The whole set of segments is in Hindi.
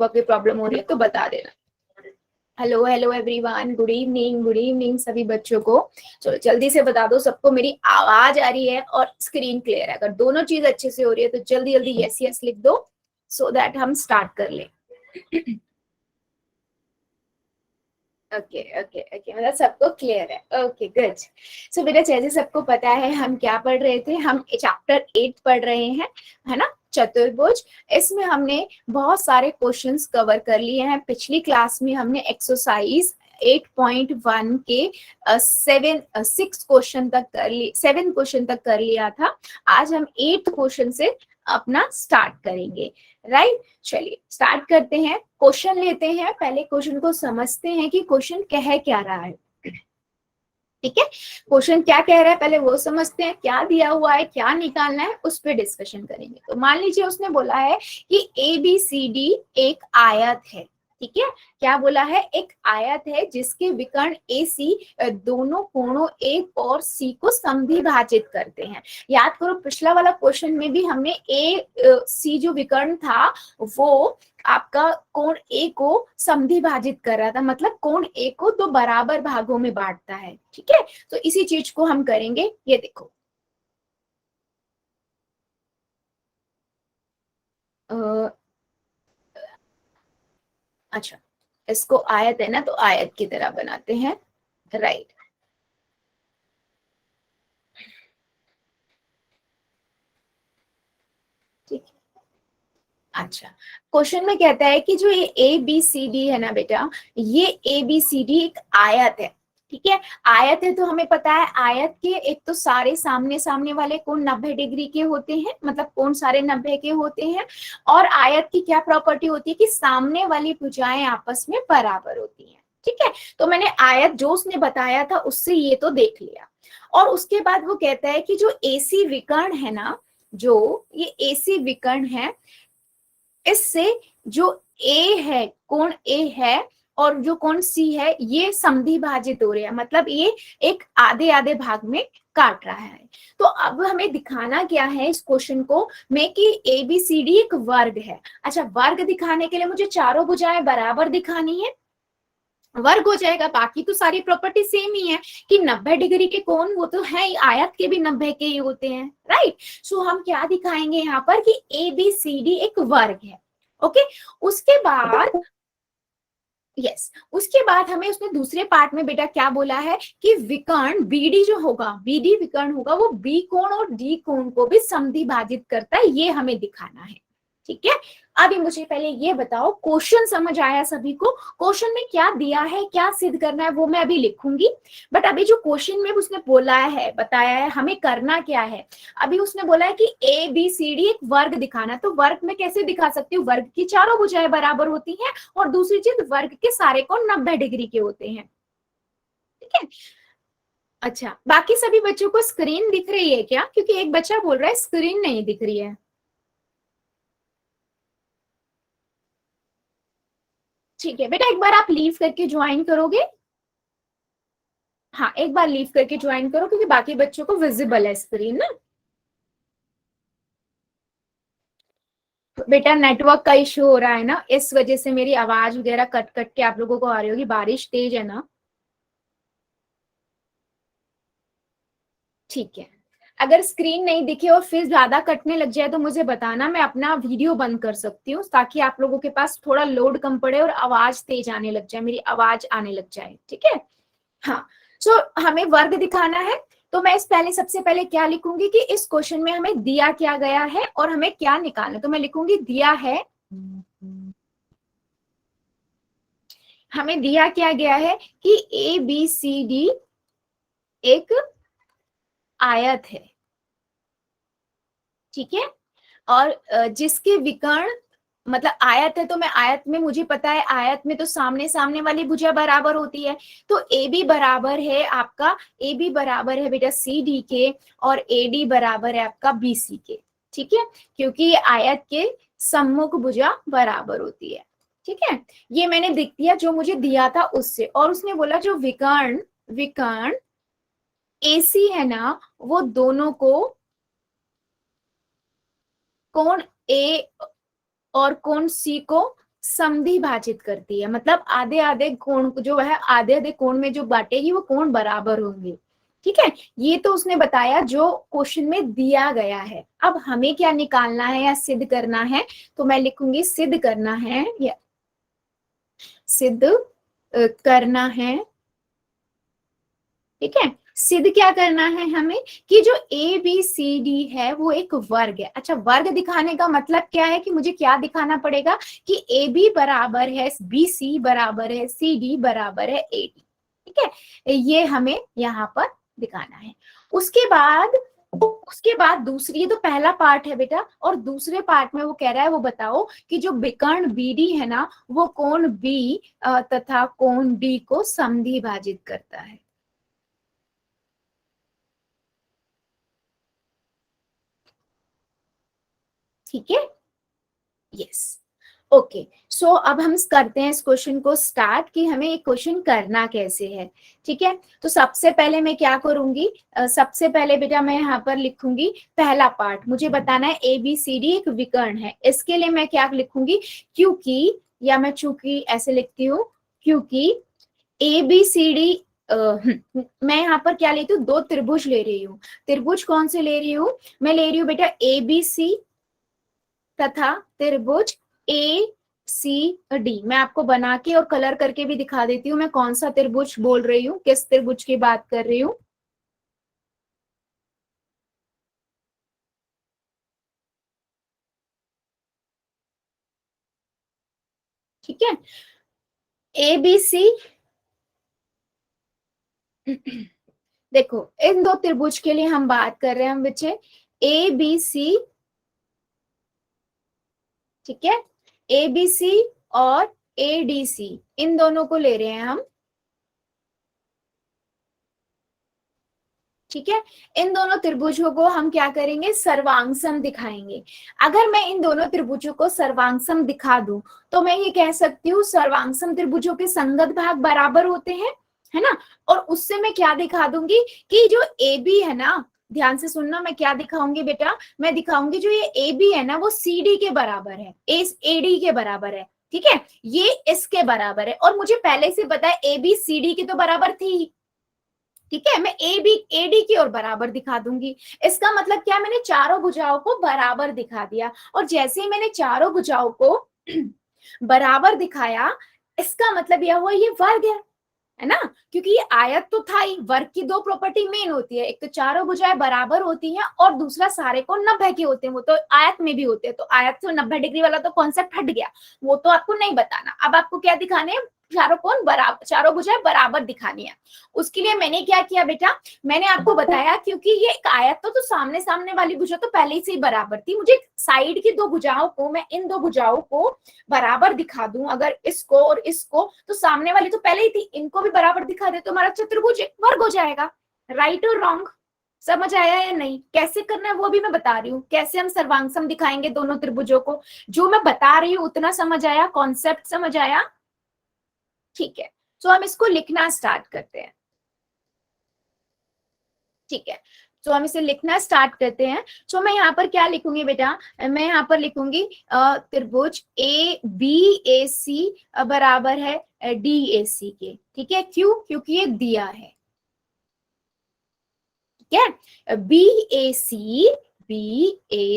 कोई प्रॉब्लम हो रही है तो बता देना। Hello hello everyone, good evening सभी बच्चों को। चलो जल्दी से बता दो सबको मेरी आवाज आ रही है और स्क्रीन क्लियर है। अगर दोनों चीज अच्छे से हो रही है तो जल्दी जल्दी यस यस लिख दो सो दैट हम स्टार्ट कर लें। ओके ओके ओके, मतलब सबको क्लियर है। Okay good. सो बेटा जैसे सबको पता है हम क्या पढ़ रहे थे, हम चैप्टर 8 पढ़ रहे हैं, है ना, चतुर्भुज। इसमें हमने बहुत सारे क्वेश्चंस कवर कर लिए हैं। पिछली क्लास में हमने एक्सरसाइज 8.1 के 7 क्वेश्चन तक कर लिया था। आज हम 8 क्वेश्चन से अपना स्टार्ट करेंगे, राइट। चलिए स्टार्ट करते हैं, क्वेश्चन लेते हैं। पहले क्वेश्चन को समझते हैं कि क्वेश्चन कह क्या रहा है। ठीक है, क्वेश्चन क्या कह रहा है पहले वो समझते हैं, क्या दिया हुआ है, क्या निकालना है, उस पर डिस्कशन करेंगे। तो मान लीजिए उसने बोला है कि ABCD एक आयत है। ठीक है, क्या बोला है, एक आयत है जिसके विकर्ण AC दोनों कोणों A और C को समद्विभाजित करते हैं। याद करो पिछला वाला क्वेश्चन में भी हमने AC जो विकर्ण था वो आपका कोण A को समद्विभाजित कर रहा था, मतलब कोण A को दो बराबर भागों में बांटता है। ठीक है, तो इसी चीज को हम करेंगे। ये देखो अच्छा, इसको आयत है ना तो आयत की तरह बनाते हैं, राइट। ठीक, अच्छा, क्वेश्चन में कहता है कि जो ये ABCD है ना बेटा, ये ABCD एक आयत है। ठीक है, आयत है तो हमें पता है आयत के एक तो सारे सामने सामने वाले कोण 90 डिग्री के होते हैं, मतलब कोण सारे 90 के होते हैं। और आयत की क्या प्रॉपर्टी होती है कि सामने वाली भुजाएं आपस में बराबर होती हैं। ठीक है, तो मैंने आयत जो उसने बताया था उससे ये तो देख लिया। और उसके बाद वो कहता है कि जो AC विकर्ण है ना, जो ये AC विकर्ण है, इससे जो A है, कोण A है और जो कोण C है ये समद्विभाजित हो रहे हैं, मतलब ये एक आधे आधे भाग में काट रहा है। तो अब हमें दिखाना क्या है इस क्वेश्चन को में कि ABCD एक वर्ग है। अच्छा, वर्ग दिखाने के लिए मुझे चारों भुजाएं बराबर दिखानी है, वर्ग हो जाएगा। बाकी तो सारी प्रॉपर्टी सेम ही है कि 90 डिग्री के कोण वो तो है, आयत के भी 90 के ही होते हैं, राइट। सो हम क्या दिखाएंगे यहाँ पर कि ABCD एक वर्ग है। ओके, उसके बाद यस, उसके बाद हमें उसने दूसरे पार्ट में बेटा क्या बोला है कि विकर्ण BD जो होगा, BD विकर्ण होगा वो B कोण और D कोण को भी समद्विभाजित करता है, ये हमें दिखाना है। ठीक है, अभी मुझे पहले ये बताओ क्वेश्चन समझ आया सभी को? क्वेश्चन में क्या दिया है, क्या सिद्ध करना है वो मैं अभी लिखूंगी, बट अभी जो क्वेश्चन में उसने बोला है, बताया है हमें करना क्या है। अभी उसने बोला है कि ABCD एक वर्ग दिखाना, तो वर्ग में कैसे दिखा सकती हूँ, वर्ग की चारों भुजाएं बराबर होती हैं और दूसरी चीज वर्ग के सारे कोण 90 डिग्री के होते हैं। ठीक है, अच्छा बाकी सभी बच्चों को स्क्रीन दिख रही है क्या? क्योंकि एक बच्चा बोल रहा है स्क्रीन नहीं दिख रही है। ठीक है बेटा, एक बार आप लीव करके ज्वाइन करोगे? हाँ, एक बार लीव करके ज्वाइन करो क्योंकि बाकी बच्चों को विजिबल है स्क्रीन ना। बेटा नेटवर्क का इशू हो रहा है ना, इस वजह से मेरी आवाज वगैरह कट कट के आप लोगों को आ रही होगी, बारिश तेज है ना। ठीक है, अगर स्क्रीन नहीं दिखे और फिर ज्यादा कटने लग जाए तो मुझे बताना, मैं अपना वीडियो बंद कर सकती हूँ ताकि आप लोगों के पास थोड़ा लोड कम पड़े और आवाज तेज आने लग जाए, मेरी आवाज आने लग जाए। ठीक है, हाँ। सो हमें वर्ग दिखाना है, तो मैं इस पहले सबसे पहले क्या लिखूंगी कि इस क्वेश्चन में हमें दिया क्या गया है और हमें क्या निकालना है। तो मैं लिखूंगी दिया है, हमें दिया क्या गया है कि ABCD एक आयत है। ठीक है, और जिसके विकर्ण, मतलब आयत है तो मैं आयत में, मुझे पता है आयत में तो सामने सामने वाली भुजा बराबर होती है, तो AB बराबर है आपका, AB बराबर है बेटा CD के और AD बराबर है आपका BC के। ठीक है, क्योंकि ये आयत के सम्मुख भुजा बराबर होती है। ठीक है, ये मैंने दिख दिया जो मुझे दिया था उससे। और उसने बोला जो विकर्ण विकर्ण AC है ना वो दोनों को कोण A और कोण C को समद्वि भाजित करती है, मतलब आधे आधे कोण जो है, आधे आधे कोण में जो बांटेगी वो कोण बराबर होंगे। ठीक है, ये तो उसने बताया जो क्वेश्चन में दिया गया है। अब हमें क्या निकालना है या सिद्ध करना है, तो मैं लिखूंगी सिद्ध करना है या सिद्ध करना है। ठीक है, सिद्ध क्या करना है हमें, कि जो ए बी सी डी है वो एक वर्ग है। अच्छा, वर्ग दिखाने का मतलब क्या है कि मुझे क्या दिखाना पड़ेगा कि ए बी बराबर है बी सी बराबर है सी डी बराबर है ए डी। ठीक है, ये हमें यहाँ पर दिखाना है। उसके बाद दूसरी, ये तो पहला पार्ट है बेटा, और दूसरे पार्ट में वो कह रहा है वो बताओ कि जो विकर्ण बी डी है ना वो कोण बी तथा कोण डी को समद्वि भाजित करता है। ठीक है, यस, ओके। सो अब हम करते हैं इस क्वेश्चन को स्टार्ट कि हमें ये क्वेश्चन करना कैसे है। ठीक है, तो सबसे पहले मैं क्या करूंगी, सबसे पहले बेटा मैं यहाँ पर लिखूंगी पहला पार्ट, मुझे बताना है ए बी सी डी एक विकर्ण है। इसके लिए मैं क्या लिखूंगी, क्योंकि, या मैं चूंकि ऐसे लिखती हूँ, क्योंकि ए बी सी डी, मैं यहाँ पर क्या लेती हूँ, दो त्रिभुज ले रही हूँ। त्रिभुज कौन से ले रही हूँ, मैं ले रही हूँ बेटा ए बी सी तथा त्रिभुज ए सी डी। मैं आपको बना के और कलर करके भी दिखा देती हूँ मैं कौन सा त्रिभुज बोल रही हूँ, किस त्रिभुज की बात कर रही हूँ। ठीक है, ए बी सी, देखो इन दो त्रिभुज के लिए हम बात कर रहे हैं हम बच्चे, ए बी सी। ठीक है, ए बी सी और ए डी सी, इन दोनों को ले रहे हैं हम। ठीक है, इन दोनों त्रिभुजों को हम क्या करेंगे, सर्वांग सम दिखाएंगे। अगर मैं इन दोनों त्रिभुजों को सर्वांग सम दिखा दूं तो मैं ये कह सकती हूँ सर्वांग सम त्रिभुजों के संगत भाग बराबर होते हैं, है ना। और उससे मैं क्या दिखा दूंगी कि जो ए बी है ना, ध्यान से सुनना, मैं क्या दिखाऊंगी बेटा, मैं दिखाऊंगी जो ये ए बी है ना वो सी डी के बराबर है, ए डी के बराबर है। ठीक है, ये इसके बराबर है, और मुझे पहले से पता है ए बी सी डी के तो बराबर थी। ठीक है, मैं ए बी ए डी की ओर बराबर दिखा दूंगी। इसका मतलब क्या, मैंने चारों भुजाओं को बराबर दिखा दिया, और जैसे ही मैंने चारों भुजाओं को बराबर दिखाया, इसका मतलब यह हुआ ये वर्ग है ना, क्योंकि ये आयत तो था ही। वर्ग की दो प्रॉपर्टी मेन होती है, एक तो चारों भुजाएं बराबर होती हैं, और दूसरा सारे कोण 90 के होते हैं, वो तो आयत में भी होते हैं। तो आयत से 90 डिग्री वाला तो कॉन्सेप्ट हट गया, वो तो आपको नहीं बताना। अब आपको क्या दिखाने हैं, चारों कोण बराबर, चारों भुजाएं बराबर दिखानी है। उसके लिए मैंने क्या किया बेटा, मैंने आपको बताया क्योंकि ये एक आयत तो सामने सामने वाली भुजा तो पहले से ही बराबर थी, मुझे साइड की दो भुजाओं को, मैं इन दो भुजाओं को बराबर दिखा दूं, अगर इसको और इसको, तो सामने वाली तो पहले ही थी, इनको भी बराबर दिखा दे तो हमारा चतुर्भुज एक वर्ग हो जाएगा। राइट और रॉन्ग, समझ आया या नहीं, कैसे करना है वो भी मैं बता रही हूँ, कैसे हम सर्वांग सम दिखाएंगे दोनों त्रिभुजों को, जो मैं बता रही हूँ उतना समझ आया, कॉन्सेप्ट समझ आया। ठीक है, तो हम इसको लिखना स्टार्ट करते हैं। ठीक है, तो हम इसे लिखना स्टार्ट करते हैं। तो मैं यहाँ पर क्या लिखूंगी बेटा, मैं यहाँ पर लिखूंगी त्रिभुज ए बी ए सी बराबर है डी ए सी के। ठीक है, क्यों, क्योंकि ये दिया है। ठीक है, बी ए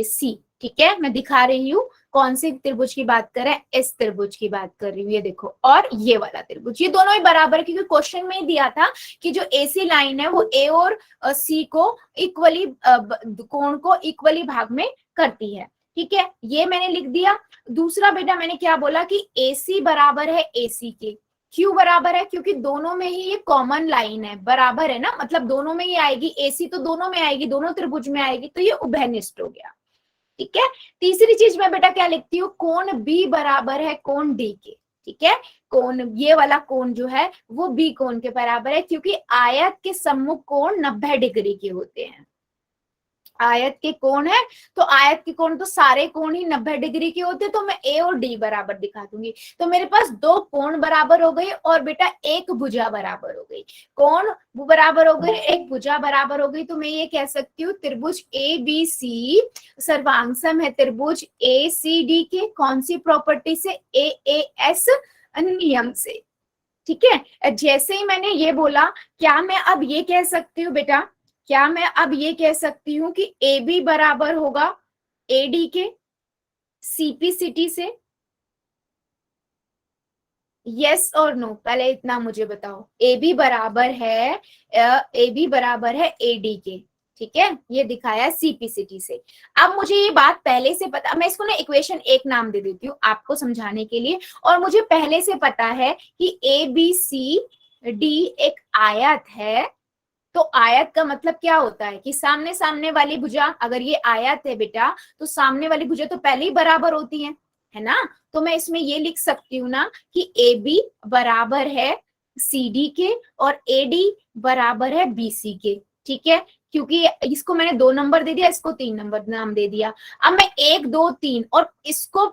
सी, ठीक है, मैं दिखा रही हूँ कौन सी त्रिभुज की बात कर रहे हैं, इस त्रिभुज की बात कर रही हूँ, ये देखो, और ये वाला त्रिभुज, ये दोनों ही बराबर है, क्योंकि क्वेश्चन में ही दिया था कि जो एसी लाइन है वो ए और सी को इक्वली, कोण को इक्वली भाग में करती है। ठीक है, ये मैंने लिख दिया। दूसरा बेटा मैंने क्या बोला कि एसी बराबर है एसी के, क्यों बराबर है, क्योंकि दोनों में ही ये कॉमन लाइन है, बराबर है ना, मतलब दोनों में ही आएगी, एसी तो दोनों में आएगी, दोनों त्रिभुज में आएगी, तो ये उभयनिष्ठ हो गया। ठीक है, तीसरी चीज मैं बेटा क्या लिखती हूँ, कोण बी बराबर है कोण डी के। ठीक है, कोण, ये वाला कोण जो है वो बी कोण के बराबर है, क्योंकि आयत के सम्मुख कोण 90 डिग्री के होते हैं। आयत के कोण है, तो आयत के कोण तो सारे कोण ही 90 डिग्री के होते, तो मैं ए और डी बराबर दिखा दूंगी। तो मेरे पास दो कोण बराबर हो गई और बेटा एक भुजा बराबर हो गई। कोण बराबर हो गई, एक भुजा बराबर हो गई, तो मैं ये कह सकती हूँ त्रिभुज ए बी सी सर्वांगसम है त्रिभुज ए सी डी के। कौन सी प्रॉपर्टी से? ए ए एस नियम से। ठीक है, जैसे ही मैंने ये बोला, क्या मैं अब ये कह सकती हूँ बेटा, क्या मैं अब ये कह सकती हूँ कि ए बी बराबर होगा ए डी के सीपीसीटी से? यस और नो, पहले इतना मुझे बताओ। ए बी बराबर है ए डी के, ठीक है, ये दिखाया सीपीसीटी से। अब मुझे ये बात पहले से पता, मैं इसको ना इक्वेशन एक नाम दे देती हूँ आपको समझाने के लिए। और मुझे पहले से पता है कि ए बी सी डी एक आयत है। तो आयत का मतलब क्या होता है कि सामने सामने वाली भुजा, अगर ये आयत है बेटा, तो सामने वाली भुजा तो पहले ही बराबर होती है ना। तो मैं इसमें ये लिख सकती हूँ ना कि ए बी बराबर है सी डी के और ए डी बराबर है बी सी के। ठीक है, क्योंकि इसको मैंने 2 नंबर दे दिया, इसको 3 नंबर नाम दे दिया। अब मैं 1 2 3 और इसको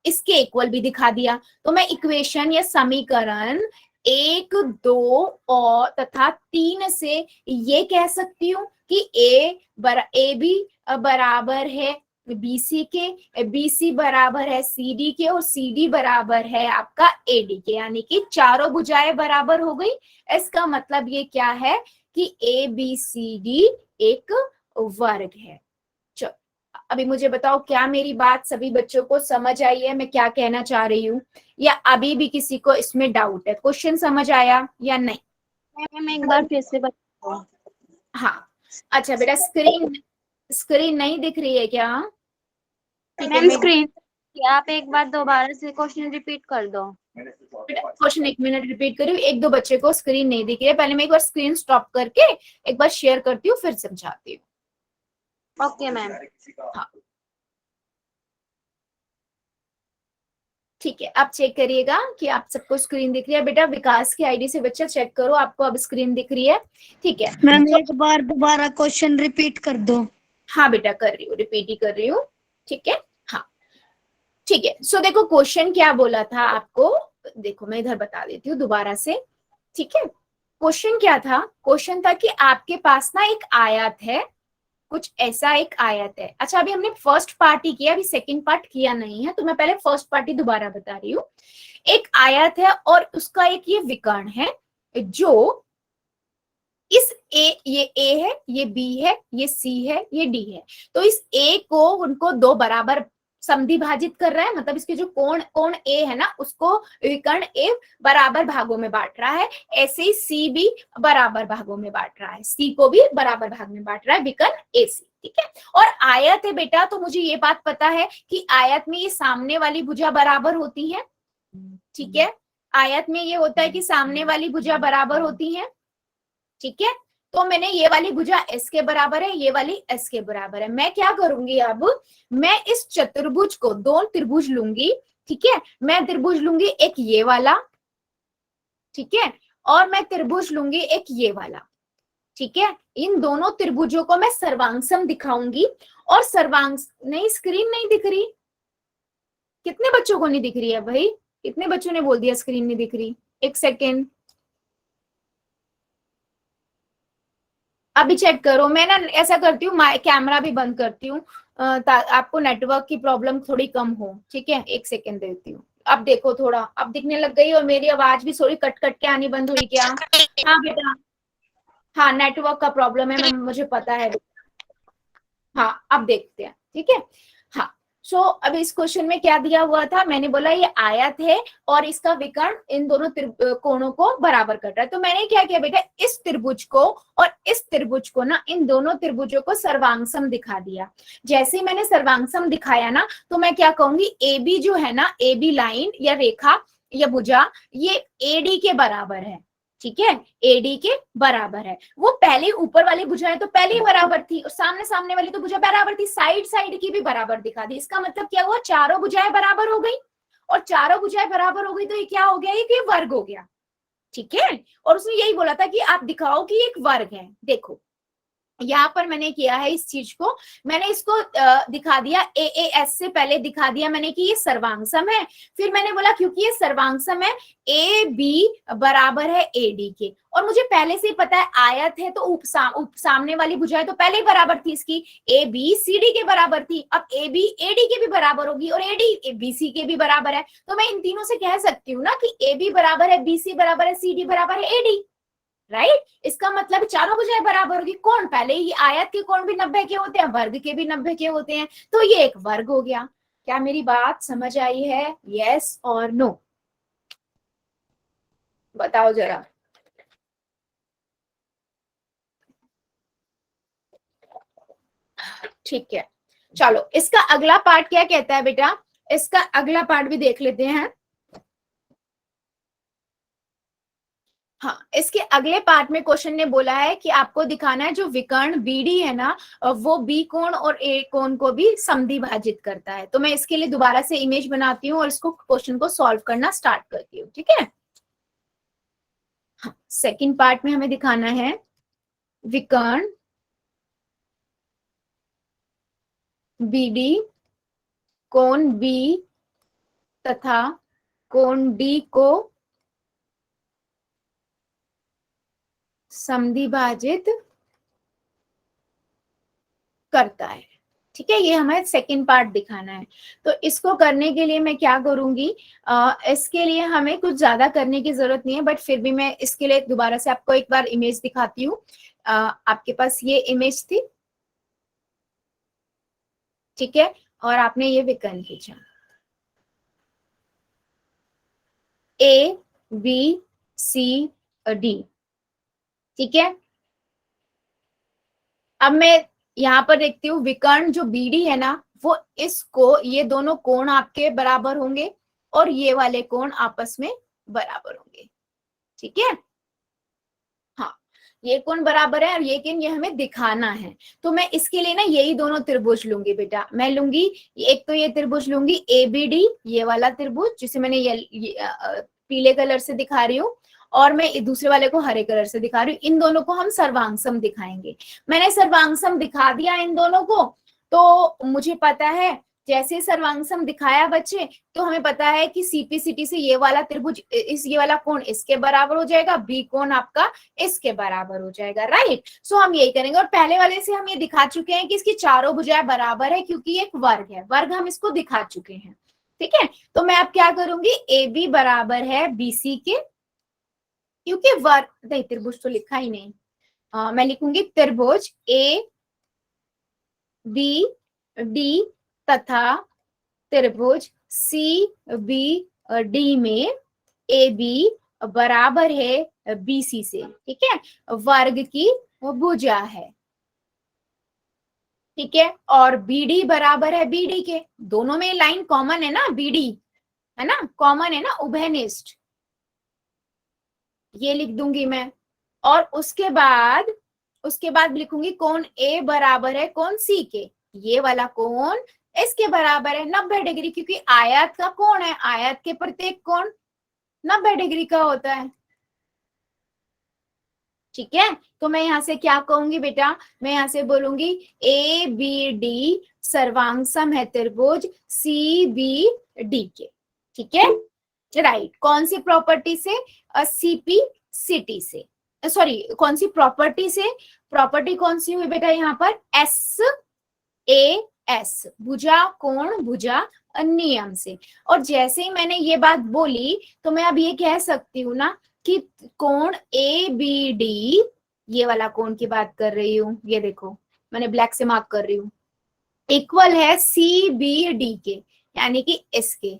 इसके इक्वल भी दिखा दिया, तो मैं इक्वेशन या समीकरण 1 2 और तथा 3 से ये कह सकती हूँ कि ए बी बराबर है बीसी के, बीसी बराबर है सीडी के और सीडी बराबर है आपका एडी के, यानी कि चारों भुजाएं बराबर हो गई। इसका मतलब ये क्या है कि ए बी सी डी एक वर्ग है। चलो अभी मुझे बताओ, क्या मेरी बात सभी बच्चों को समझ आई है, मैं क्या कहना चाह रही हूँ, या अभी भी किसी को इसमें डाउट है? क्वेश्चन समझ आया या नहीं? मैम एक बार फिर से बताओ। हाँ, अच्छा बेटा, स्क्रीन नहीं दिख रही है क्या? मैम स्क्रीन, आप एक बार दोबारा से क्वेश्चन रिपीट कर दो। क्वेश्चन 1 मिनट रिपीट करी, 1 2 बच्चे को स्क्रीन नहीं दिख रही है, पहले मैं एक बार स्क्रीन स्टॉप करके एक बार शेयर करती हूँ, फिर समझाती हूँ। Okay ma'am. हाँ ठीक है, आप चेक करिएगा कि आप सबको स्क्रीन दिख रही है। बेटा विकास की आईडी से बच्चा चेक करो, आपको अब स्क्रीन दिख रही है? ठीक है मैम एक बार दोबारा क्वेश्चन रिपीट कर दो। हाँ बेटा कर रही हूँ, रिपीट ही कर रही हूँ। ठीक है, हाँ ठीक है। सो देखो क्वेश्चन क्या बोला था आपको, देखो मैं इधर बता देती हूँ दोबारा से। ठीक है, क्वेश्चन क्या था? क्वेश्चन था कि आपके पास ना एक आयत है, कुछ ऐसा एक आयत है। अच्छा अभी हमने फर्स्ट पार्ट ही किया, अभी सेकंड पार्ट किया नहीं है, तो मैं पहले फर्स्ट पार्ट ही दोबारा बता रही हूँ। एक आयत है और उसका एक ये विकर्ण है, जो इस ये ए है, ये बी है, ये सी है, ये डी है। तो इस ए को उनको 2 बराबर समधि भाजित कर रहा है, मतलब इसके जो कोण ए है ना, उसको विकर्ण ए बराबर भागों में बांट रहा है। ऐसे ही सी भी बराबर भागों में बांट रहा है, सी को भी बराबर भाग में बांट रहा है विकर्ण ए सी। ठीक है, और आयत है बेटा, तो मुझे ये बात पता है कि आयत में ये सामने वाली भुजा बराबर होती है। ठीक है, आयत में ये होता है कि सामने वाली भुजा बराबर होती है। ठीक है, तो मैंने ये वाली भुजा एस के बराबर है, ये वाली एस के बराबर है। मैं क्या करूंगी अब, मैं इस चतुर्भुज को 2 त्रिभुज लूंगी। ठीक है, मैं त्रिभुज लूंगी एक ये वाला, ठीक है, और मैं त्रिभुज लूंगी एक ये वाला। ठीक है, इन दोनों त्रिभुजों को मैं सर्वांगसम दिखाऊंगी। और नहीं, स्क्रीन नहीं दिख रही? कितने बच्चों को नहीं दिख रही है भाई? कितने बच्चों ने बोल दिया स्क्रीन नहीं दिख रही? 1 सेकेंड, अभी चेक करो। मैं ना ऐसा करती हूँ, कैमरा भी बंद करती हूँ, आपको नेटवर्क की प्रॉब्लम थोड़ी कम हो। ठीक है, 1 सेकेंड देती हूँ। अब देखो थोड़ा, अब दिखने लग गई, और मेरी आवाज भी थोड़ी कट कट के आनी बंद हुई क्या? हाँ बेटा, हाँ नेटवर्क का प्रॉब्लम है, मुझे पता है। हाँ अब देखते हैं। ठीक है, हाँ सो अब इस क्वेश्चन में क्या दिया हुआ था, मैंने बोला ये आयत है और इसका विकर्ण इन दोनों कोणों को बराबर कर रहा है। तो मैंने क्या किया बेटा, इस त्रिभुज को और इस त्रिभुज को ना, इन दोनों त्रिभुजों को सर्वांगसम दिखा दिया। जैसे ही मैंने सर्वांगसम दिखाया ना, तो मैं क्या कहूंगी, ए बी जो है ना, ए बी लाइन या रेखा या भुजा, ये ए डी के बराबर है। ठीक है, एडी के बराबर है। वो पहले ऊपर वाली भुजाएं तो पहले ही बराबर थी, और सामने सामने वाली तो भुजा बराबर थी, साइड साइड की भी बराबर दिखा दी। इसका मतलब क्या हुआ, चारों भुजाएं बराबर हो गई, और चारों भुजाएं बराबर हो गई तो ये क्या हो गया, ये वर्ग हो गया। ठीक है, और उसने यही बोला था कि आप दिखाओ कि एक वर्ग है। देखो यहाँ पर मैंने किया है इस चीज को, मैंने इसको दिखा दिया एएस से पहले दिखा दिया मैंने कि ये सर्वांगसम है। फिर मैंने बोला क्योंकि ये सर्वांगसम है ए बी बराबर है ए डी के, और मुझे पहले से ही पता है आयत है तो सामने वाली भुजाएं तो पहले ही बराबर थी इसकी, ए बी सी डी के बराबर थी, अब ए बी ए डी के भी बराबर होगी और ए डी बी सी के भी बराबर है, तो मैं इन तीनों से कह सकती हूँ ना कि ए बी बराबर है बी सी बराबर है सी डी बराबर है ए डी, राइट। इसका मतलब चारों भुजाएं बराबर होगी। कौन, पहले ही आयत के कोण भी 90 के होते हैं, वर्ग के भी 90 के होते हैं, तो ये एक वर्ग हो गया। क्या मेरी बात समझ आई है? यस और नो, बताओ जरा। ठीक है, चलो इसका अगला पार्ट क्या कहता है बेटा, इसका अगला पार्ट भी देख लेते हैं। हाँ, इसके अगले पार्ट में क्वेश्चन ने बोला है कि आपको दिखाना है जो विकर्ण बीडी है ना, वो बी कोण और ए कोण को भी समद्विभाजित करता है। तो मैं इसके लिए दोबारा से इमेज बनाती हूँ और इसको क्वेश्चन को सॉल्व करना स्टार्ट करती हूँ, ठीक है। हाँ, सेकंड पार्ट में हमें दिखाना है विकर्ण बीडी कोण बी तथा कोण डी को समद्विभाजित करता है, ठीक है। ये हमें सेकंड पार्ट दिखाना है। तो इसको करने के लिए मैं क्या करूंगी, इसके लिए हमें कुछ ज्यादा करने की जरूरत नहीं है, बट फिर भी मैं इसके लिए दोबारा से आपको एक बार इमेज दिखाती हूँ। आपके पास ये इमेज थी, ठीक है, और आपने ये विकर्ण खींचा, ए बी सी डी, ठीक है। अब मैं यहाँ पर देखती हूँ विकर्ण जो बीडी है ना, वो इसको, ये दोनों कोण आपके बराबर होंगे और ये वाले कोण आपस में बराबर होंगे, ठीक है। हाँ, ये कोण बराबर है और ये हमें दिखाना है। तो मैं इसके लिए ना यही दोनों त्रिभुज लूंगी बेटा, मैं लूंगी एक तो ये त्रिभुज लूंगी ए बी डी, ये वाला त्रिभुज जिसे मैंने ये पीले कलर से दिखा रही हूँ, और मैं दूसरे वाले को हरे कलर से दिखा रही हूँ। इन दोनों को हम सर्वांगसम दिखाएंगे। मैंने सर्वांगसम दिखा दिया इन दोनों को, तो मुझे पता है जैसे सर्वांगसम दिखाया बच्चे, तो हमें पता है कि सीपीसीटी से ये वाला त्रिभुज ये वाला कोण इसके बराबर हो जाएगा, बी कोण आपका इसके बराबर हो जाएगा, राइट। सो हम यही करेंगे। और पहले वाले से हम ये दिखा चुके हैं कि इसकी चारों भुजाएं बराबर है, क्योंकि एक वर्ग है, वर्ग हम इसको दिखा चुके हैं, ठीक है। तो मैं अब क्या करूंगी, ए बी बराबर है बीसी के, क्योंकि वर्ग नहीं, त्रिभुज तो लिखा ही नहीं, मैं लिखूंगी त्रिभुज ए बी डी तथा त्रिभुज सी बी डी में ए बी बराबर है बीसी से, ठीक है, वर्ग की भुजा है, ठीक है। और बीडी बराबर है बीडी के, दोनों में लाइन कॉमन है ना, बीडी है ना, कॉमन है ना, उभयनिष्ठ, ये लिख दूंगी मैं। और उसके बाद लिखूंगी कोण ए बराबर है कोण सी के, ये वाला कोण इसके बराबर है 90 डिग्री, क्योंकि आयत का कोण है, आयत के प्रत्येक कोण 90 डिग्री का होता है, ठीक है। तो मैं यहां से क्या कहूंगी बेटा, मैं यहां से बोलूंगी ए बी डी सर्वांगसम है त्रिभुज सी बी डी के, ठीक है, राइट। कौन सी प्रॉपर्टी से, सीपी सिटी से, सॉरी कौन सी प्रॉपर्टी से, प्रॉपर्टी कौन सी हुई बेटा यहाँ पर, एस ए एस, भुजा कोण भुजा नियम से। और जैसे ही मैंने ये बात बोली, तो मैं अब ये कह सकती हूँ ना कि कोण ए बी डी, ये वाला कोण की बात कर रही हूँ, ये देखो मैंने ब्लैक से मार्क कर रही हूँ, इक्वल है सी बी डी के, यानी कि इसके,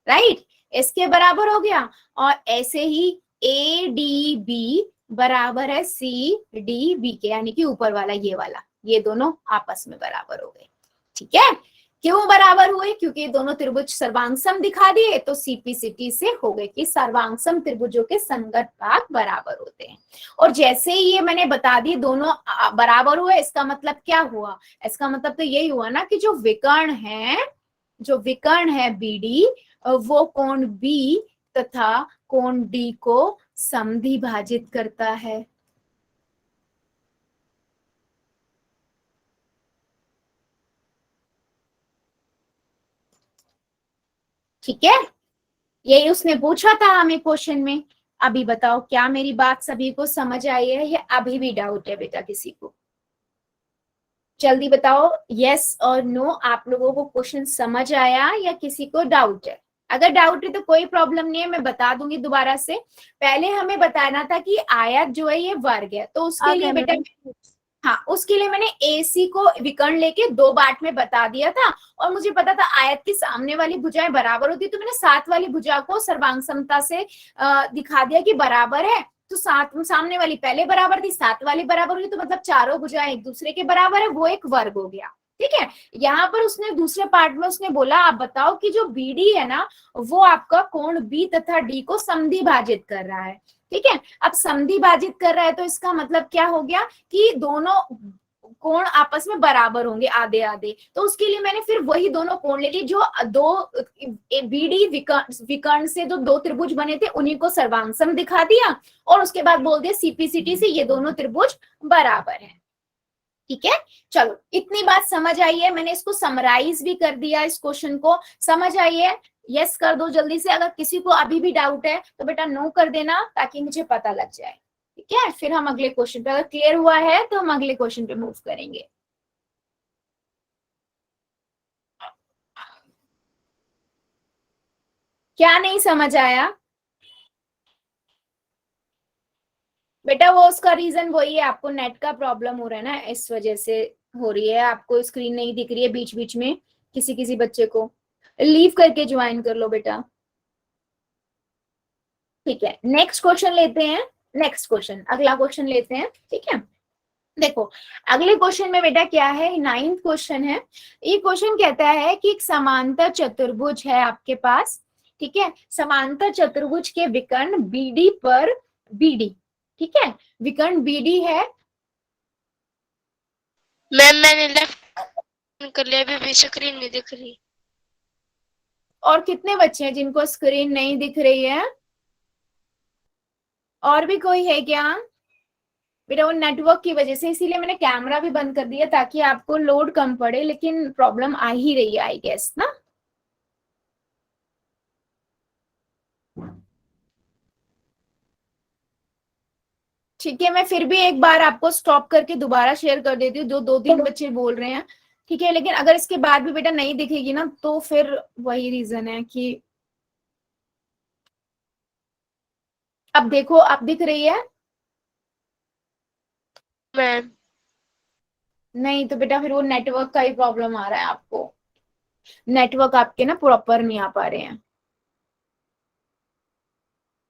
राइट, इसके बराबर हो गया। और ऐसे ही ए डी बी बराबर है सी डी बी के, यानी कि ऊपर वाला ये वाला, ये दोनों आपस में बराबर हो गए, ठीक है। क्यों बराबर हुए, क्योंकि दोनों त्रिभुज सर्वांगसम दिखा दिए, तो सीपीसीटी से हो गए कि सर्वांगसम त्रिभुजों के संगत भाग बराबर होते हैं। और जैसे ही ये मैंने बता दी दोनों बराबर हुए, इसका मतलब क्या हुआ, इसका मतलब तो यही हुआ ना कि जो विकर्ण है बीडी, वो कोण बी तथा कोण डी को समद्विभाजित करता है, ठीक है, यही उसने पूछा था हमें क्वेश्चन में। अभी बताओ क्या मेरी बात सभी को समझ आई है या अभी भी डाउट है बेटा किसी को? जल्दी बताओ, यस और नो, आप लोगों को क्वेश्चन समझ आया या किसी को डाउट है? अगर डाउट है तो कोई प्रॉब्लम नहीं है, मैं बता दूंगी दोबारा से। पहले हमें बताना था कि आयत जो है ये वर्ग है, तो उसके लिए बेटा, हाँ उसके लिए मैंने AC को विकर्ण लेके 2 बांट में बता दिया था। और मुझे पता था आयत की सामने वाली भुजाएं बराबर होती, तो मैंने साथ वाली भुजा को सर्वांग समता से दिखा दिया कि बराबर है। तो सामने वाली पहले बराबर थी, साथ वाली बराबर हुई, तो मतलब चारों भुजाएं एक दूसरे के बराबर है, वो एक वर्ग हो गया। ठीक है, यहाँ पर उसने दूसरे पार्ट में उसने बोला आप बताओ कि जो BD है ना, वो आपका कोण B तथा D को समद्वि भाजित कर रहा है। ठीक है, अब समद्वि भाजित कर रहा है तो इसका मतलब क्या हो गया कि दोनों कोण आपस में बराबर होंगे आधे आधे। तो उसके लिए मैंने फिर वही दोनों कोण ले लिए जो दो BD विकर्ण से जो 2 त्रिभुज बने थे उन्हीं को सर्वांग सम दिखा दिया, और उसके बाद बोल दिया CPCT से ये दोनों त्रिभुज बराबर है। ठीक है, चलो इतनी बात समझ आई है, मैंने इसको समराइज भी कर दिया, इस क्वेश्चन को समझ आई है? यस कर दो जल्दी से। अगर किसी को अभी भी डाउट है तो बेटा नो कर देना ताकि मुझे पता लग जाए। ठीक है, फिर हम अगले क्वेश्चन पे, अगर क्लियर हुआ है तो हम अगले क्वेश्चन पे मूव करेंगे। क्या नहीं समझ आया बेटा? वो उसका रीजन वही है, आपको नेट का प्रॉब्लम हो रहा है ना, इस वजह से हो रही है, आपको स्क्रीन नहीं दिख रही है बीच बीच में। किसी किसी बच्चे को लीव करके ज्वाइन कर लो बेटा। ठीक है, नेक्स्ट क्वेश्चन लेते हैं, नेक्स्ट क्वेश्चन, अगला क्वेश्चन लेते हैं। ठीक है, देखो अगले क्वेश्चन में बेटा क्या है, 9th क्वेश्चन है। ये क्वेश्चन कहता है कि एक समांतर चतुर्भुज है आपके पास। ठीक है, समांतर चतुर्भुज के विकर्ण BD पर BD, ठीक है, विकर्ण BD है। मैम मैंने लेफ्ट कर लिया, अभी भी स्क्रीन नहीं दिख रही। और कितने बच्चे हैं जिनको स्क्रीन नहीं दिख रही है? और भी कोई है क्या बेटा? वो नेटवर्क की वजह से, इसीलिए मैंने कैमरा भी बंद कर दिया ताकि आपको लोड कम पड़े, लेकिन प्रॉब्लम आ ही रही है आई गेस ना। ठीक है, मैं फिर भी एक बार आपको स्टॉप करके दोबारा शेयर कर देती हूँ, जो 2-3 बच्चे बोल रहे हैं। ठीक है, लेकिन अगर इसके बाद भी बेटा नहीं दिखेगी ना तो फिर वही रीजन है कि अब देखो अब दिख रही है? मैम नहीं तो बेटा फिर वो नेटवर्क का ही प्रॉब्लम आ रहा है आपको, नेटवर्क आपके ना प्रॉपर नहीं आ पा रहे हैं।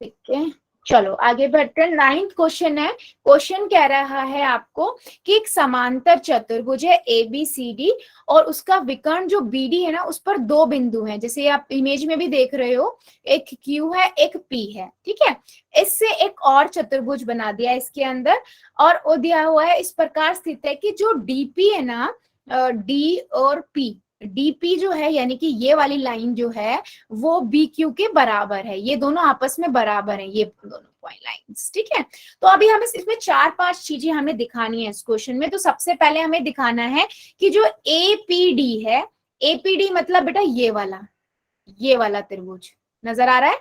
ठीक है, चलो आगे बढ़ते हैं। 9th क्वेश्चन है, क्वेश्चन कह रहा है आपको कि एक समांतर चतुर्भुज है ABCD और उसका विकर्ण जो BD है ना उस पर 2 बिंदु हैं, जैसे आप इमेज में भी देख रहे हो, एक Q है एक P है। ठीक है, इससे एक और चतुर्भुज बना दिया इसके अंदर, और वो दिया हुआ है इस प्रकार स्थित है कि जो DP है ना, D और P, DP जो है यानी कि ये वाली लाइन जो है वो BQ के बराबर है, ये दोनों आपस में बराबर है, ये दोनों पॉइंट लाइंस। ठीक है, तो अभी हमें इसमें 4-5 चीजें हमें दिखानी है इस क्वेश्चन में। तो सबसे पहले हमें दिखाना है कि जो APD है, APD मतलब बेटा ये वाला त्रिभुज नजर आ रहा है,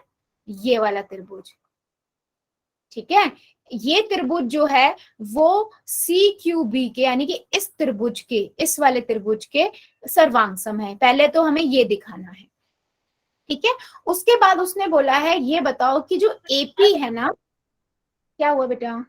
ये वाला त्रिभुज। ठीक है, ये त्रिभुज जो है वो CQB के यानी कि इस त्रिभुज के, इस वाले त्रिभुज के सर्वांग सम है। पहले तो हमें ये दिखाना है। ठीक है, उसके बाद उसने बोला है ये बताओ कि जो AP है ना, क्या हुआ बेटा?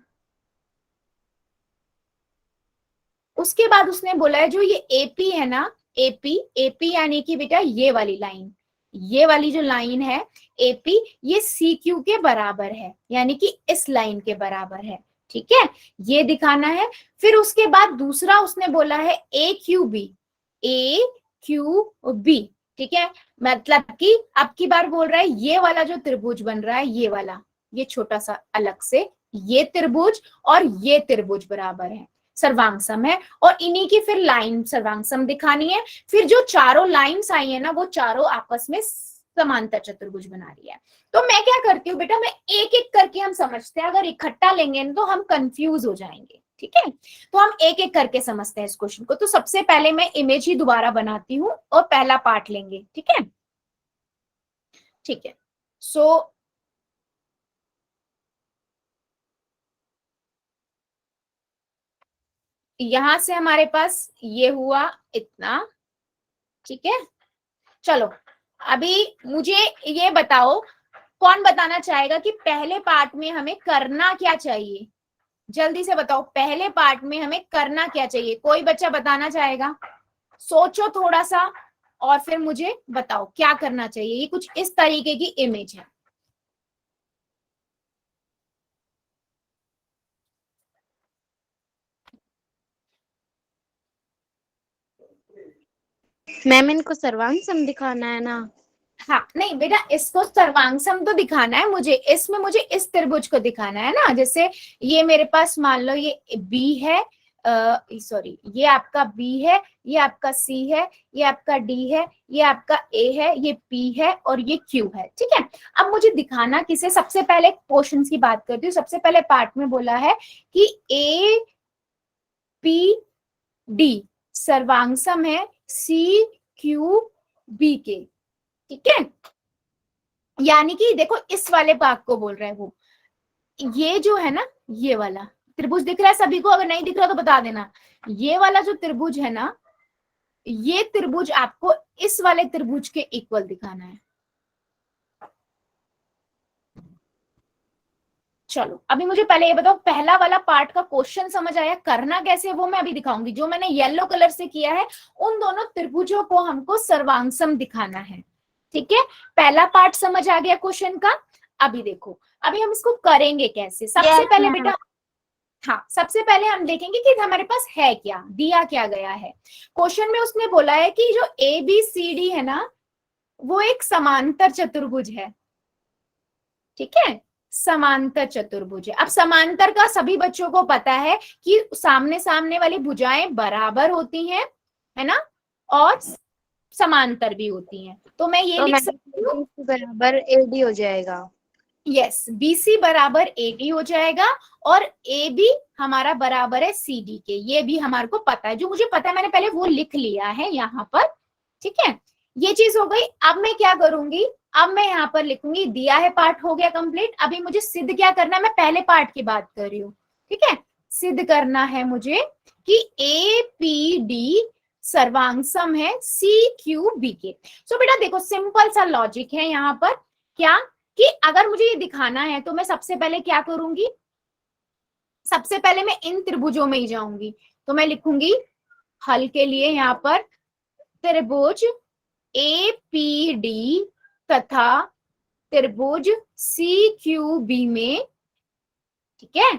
उसके बाद उसने बोला है जो ये AP है ना, AP यानी कि बेटा ये वाली लाइन, ये वाली जो लाइन है AP, ये CQ के बराबर है, यानी कि इस लाइन के बराबर है। ठीक है, ये दिखाना है। फिर उसके बाद दूसरा उसने बोला है AQB, AQB। ठीक है, मतलब कि अब की बार बोल रहा है ये वाला जो त्रिभुज बन रहा है, ये वाला, ये छोटा सा अलग से, ये त्रिभुज और ये त्रिभुज बराबर है, सर्वांग सम है, और इन्हीं की फिर लाइन सर्वांग सम दिखानी है। फिर जो चारों लाइंस आई है ना वो चारों आपस में समांतर चतुर्भुज बना रही है। तो मैं क्या करती हूँ बेटा, मैं एक एक करके हम समझते हैं, अगर इकट्ठा लेंगे तो हम कंफ्यूज हो जाएंगे। ठीक है, तो हम एक एक करके समझते हैं इस क्वेश्चन को। तो सबसे पहले मैं इमेज ही दोबारा बनाती हूँ और पहला पार्ट लेंगे। ठीक है, ठीक है, सो यहां से हमारे पास ये हुआ इतना, ठीक है। चलो अभी मुझे ये बताओ, कौन बताना चाहेगा कि पहले पार्ट में हमें करना क्या चाहिए? जल्दी से बताओ, पहले पार्ट में हमें करना क्या चाहिए? कोई बच्चा बताना चाहेगा? सोचो थोड़ा सा और फिर मुझे बताओ क्या करना चाहिए। ये कुछ इस तरीके की इमेज है। मैम इनको सर्वांग दिखाना है ना? हाँ नहीं बेटा, इसको सर्वांगसम तो दिखाना है मुझे, इसमें मुझे इस त्रिभुज को दिखाना है ना। जैसे ये मेरे पास मान लो ये बी है, सॉरी ये आपका बी है, ये आपका सी है, ये आपका डी है, ये आपका ए है, ये पी है और ये क्यू है, ठीक है। अब मुझे दिखाना किसे? सबसे पहले क्वेश्चंस की बात करती हूँ। सबसे पहले पार्ट में बोला है कि ए पी डी सर्वांगसम है सी क्यू बी के, ठीक है। यानी कि देखो इस वाले भाग को बोल रहे हैं वो, ये जो है ना, ये वाला त्रिभुज दिख रहा है सभी को? अगर नहीं दिख रहा तो बता देना। ये वाला जो त्रिभुज है ना, ये त्रिभुज आपको इस वाले त्रिभुज के इक्वल दिखाना है। चलो अभी मुझे पहले ये बताओ, पहला वाला पार्ट का क्वेश्चन समझ आया? करना कैसे वो मैं अभी दिखाऊंगी। जो मैंने येलो कलर से किया है, उन दोनों त्रिभुजों को हमको सर्वांगसम दिखाना है, ठीक है। पहला पार्ट समझ आ गया क्वेश्चन का। अभी देखो, अभी हम इसको करेंगे कैसे। सबसे पहले बेटा, हाँ सबसे पहले हम देखेंगे कि हमारे पास है क्या, दिया क्या गया है। क्वेश्चन में उसने बोला है कि जो ए बी सी डी है ना, वो एक समांतर चतुर्भुज है, ठीक है। समांतर चतुर्भुज है। अब समांतर का सभी बच्चों को पता है कि सामने सामने वाली भुजाएं बराबर होती हैं, है ना, और समांतर भी होती हैं। तो मैं ये लिख सकती हूँ बराबर एडी हो जाएगा। यस, BC बराबर AD हो जाएगा और AB हमारा बराबर है CD के। ये भी हमारे को पता है, जो मुझे पता है मैंने पहले वो लिख लिया है यहाँ पर, ठीक है। ये चीज हो गई। अब मैं क्या करूंगी, अब मैं यहाँ पर लिखूंगी, दिया है पार्ट हो गया कंप्लीट। अभी मुझे सिद्ध क्या करना है, मैं पहले पार्ट की बात कर रही हूँ, ठीक है। सिद्ध करना है मुझे कि APD सर्वांगसम है CQB के। सो बेटा देखो, सिंपल सा लॉजिक है यहाँ पर, क्या कि अगर मुझे ये दिखाना है तो मैं सबसे पहले क्या करूंगी, सबसे पहले मैं इन त्रिभुजों में ही जाऊंगी। तो मैं लिखूंगी हल के लिए यहाँ पर त्रिभुज APD तथा त्रिभुज CQB में, ठीक है।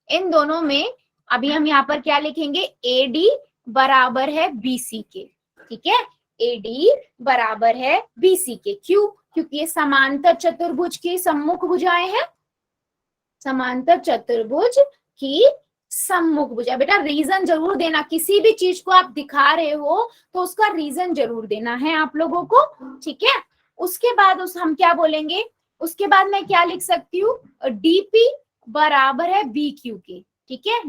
इन दोनों में अभी हम यहाँ पर क्या लिखेंगे, AD बराबर है BC के, ठीक है। AD बराबर है BC के। क्यों? क्योंकि ये समांतर चतुर्भुज की सम्मुख भुजाएं हैं, समांतर चतुर्भुज की सम्मुख भुजा। बेटा रीजन जरूर देना, किसी भी चीज को आप दिखा रहे हो तो उसका रीजन जरूर देना है आप लोगों को, ठीक है। उसके बाद हम क्या बोलेंगे, उसके बाद मैं क्या लिख सकती हूँ, DP बराबर है BQ के, ठीक है।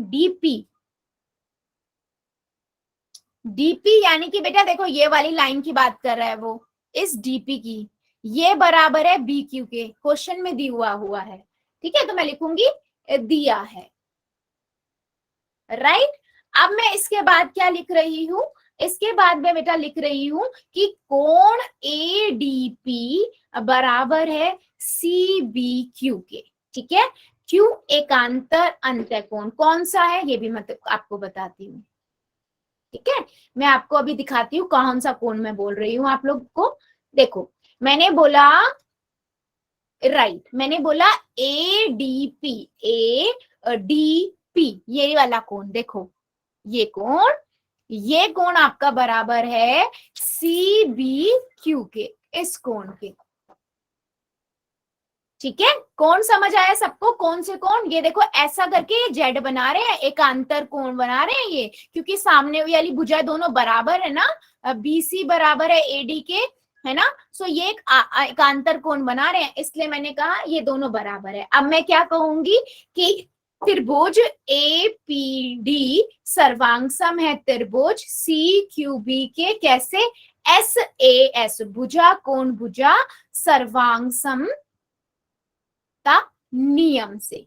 DP यानी कि बेटा देखो ये वाली लाइन की बात कर रहा है वो, इस DP की, ये बराबर है BQ के, क्वेश्चन में दिया हुआ है, ठीक है। तो मैं लिखूंगी दिया है, राइट। अब मैं इसके बाद क्या लिख रही हूं, इसके बाद मैं बेटा लिख रही हूं कि कोण ADP बराबर है CBQ के, ठीक है। Q एकांतर अंतःकोण कौन सा है ये भी मैं आपको बताती हूँ, ठीक है। मैं आपको अभी दिखाती हूँ कौन सा कोण मैं बोल रही हूँ आप लोग को। देखो मैंने बोला, राइट, मैंने बोला ADP, ADP ये वाला कोण, देखो ये कोण आपका बराबर है CBQ के, इस कोण के, ठीक है। कोण समझ आया सबको? कौन से कोण, ये देखो ऐसा करके ये जेड बना रहे हैं, एकांतर कोण बना रहे हैं ये, क्योंकि सामने वाली भुजा दोनों बराबर है ना, BC बराबर है AD के, है ना। सो ये एक एकांतर कोण बना रहे हैं, इसलिए मैंने कहा ये दोनों बराबर है। अब मैं क्या कहूंगी कि त्रिभुज APD सर्वांगसम है त्रिभुज CQB के, कैसे? SAS भुजा कोण भुजा सर्वांग समता नियम से।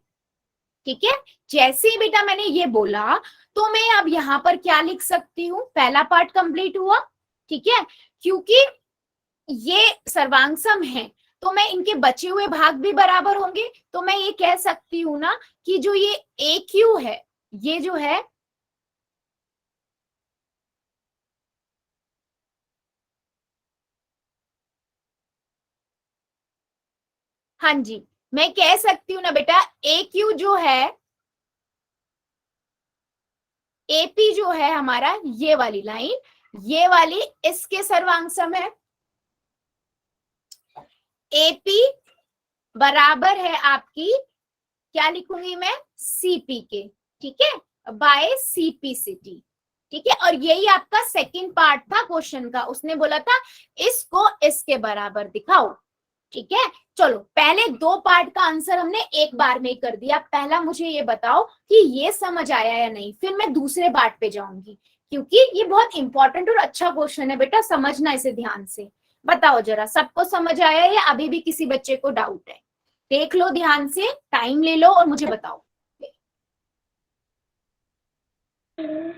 ठीक है, जैसे ही बेटा मैंने ये बोला तो मैं अब यहां पर क्या लिख सकती हूँ, पहला पार्ट कंप्लीट हुआ। ठीक है, क्योंकि ये सर्वांग सम है तो मैं इनके बचे हुए भाग भी बराबर होंगे, तो मैं ये कह सकती हूँ ना कि जो ये AQ है, ये जो है हाँ जी, मैं कह सकती हूँ ना बेटा AQ जो है, AP जो है हमारा ये वाली लाइन, ये वाली इसके सर्वांग सम है। AP बराबर है आपकी, क्या लिखूंगी मैं, CP के। ठीक है, बाय CP/CT। ठीक है, और यही आपका सेकंड पार्ट था क्वेश्चन का, उसने बोला था इसको इसके बराबर दिखाओ। ठीक है, चलो पहले दो पार्ट का आंसर हमने एक बार में ही कर दिया। पहला मुझे ये बताओ कि ये समझ आया या नहीं, फिर मैं दूसरे पार्ट पे जाऊंगी, क्योंकि ये बहुत इंपॉर्टेंट और अच्छा क्वेश्चन है बेटा, समझना इसे ध्यान से। बताओ जरा, सबको समझ आया या अभी भी किसी बच्चे को डाउट है? देख लो ध्यान से, टाइम ले लो और मुझे बताओ।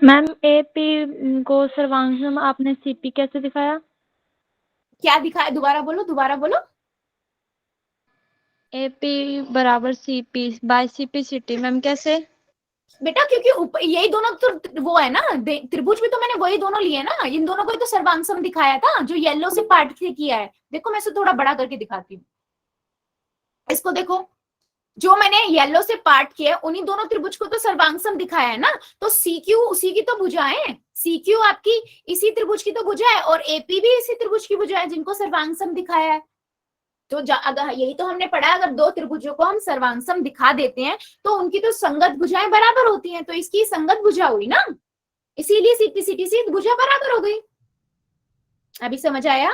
मैम AP को सर्वांग आपने CP कैसे दिखाया? क्या दिखाया, दोबारा बोलो, दोबारा बोलो। AP बराबर CP बाय CP/CT। मैम कैसे? बेटा क्योंकि यही दोनों तो वो है ना, त्रिभुज में तो मैंने वही दोनों लिए ना, इन दोनों को ही तो सर्वांग दिखाया था जो येलो से पार्ट से किया है। देखो मैं इसे थोड़ा बड़ा करके दिखाती हूँ, इसको देखो, जो मैंने येलो से पार्ट किया उन्हीं दोनों त्रिभुज को तो सर्वांग दिखाया है ना। तो CQ उसी की तो भुजा है, CQ आपकी इसी त्रिभुज की तो भुजा है, और AP भी इसी त्रिभुज की भुजा है जिनको सर्वांग दिखाया है। तो अगर यही तो हमने पढ़ा, अगर दो त्रिभुजों को हम सर्वांग दिखा देते हैं तो उनकी तो संगत भुजाएं बराबर होती हैं, तो इसकी संगत भुजा हुई ना, इसीलिए CP/CT से भुजा बराबर हो गई। अभी समझ आया?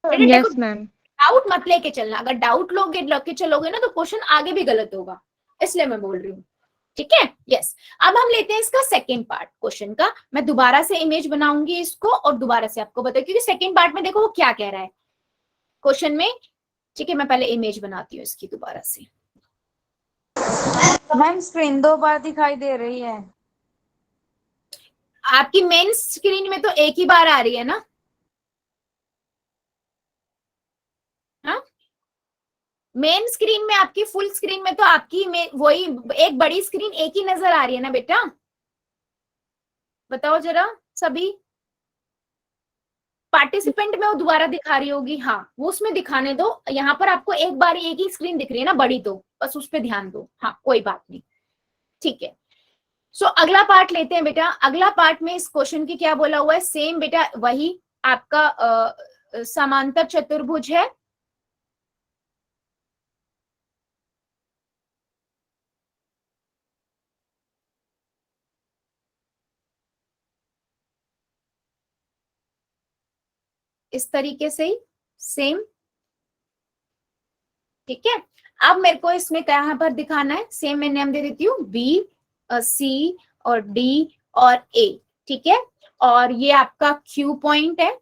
Yes ma'am. डाउट मत लेके चलना, अगर डाउट लेके चलोगे ना तो क्वेश्चन आगे भी गलत होगा, इसलिए मैं बोल रही हूँ। ठीक है, यस। अब हम लेते हैं इसका सेकंड पार्ट क्वेश्चन का। मैं दोबारा से इमेज बनाऊंगी इसको और दोबारा से आपको बताऊं, क्योंकि सेकंड पार्ट में देखो वो क्या कह रहा है क्वेश्चन में। ठीक है, मैं पहले इमेज बनाती हूँ इसकी दोबारा से। मैम स्क्रीन दो बार दिखाई दे रही है। आपकी मेन स्क्रीन में तो एक ही बार आ रही है ना? हाँ, मेन स्क्रीन में, आपकी फुल स्क्रीन में तो आपकी वही एक बड़ी स्क्रीन एक ही नजर आ रही है ना बेटा? बताओ जरा सभी। पार्टिसिपेंट में वो दोबारा दिखा रही होगी, हाँ वो उसमें दिखाने दो। यहाँ पर आपको एक बार एक ही स्क्रीन दिख रही है ना बड़ी, तो बस उस पर ध्यान दो। हाँ कोई बात नहीं, ठीक है। सो अगला पार्ट लेते हैं बेटा। अगला पार्ट में इस क्वेश्चन की क्या बोला हुआ है, सेम बेटा वही आपका समांतर चतुर्भुज है। इस तरीके से ही सेम, ठीक है। अब मेरे को इसमें कहां पर दिखाना है, सेम मैं नाम दे देती हूँ B, C और D और A, ठीक है। और ये आपका Q पॉइंट है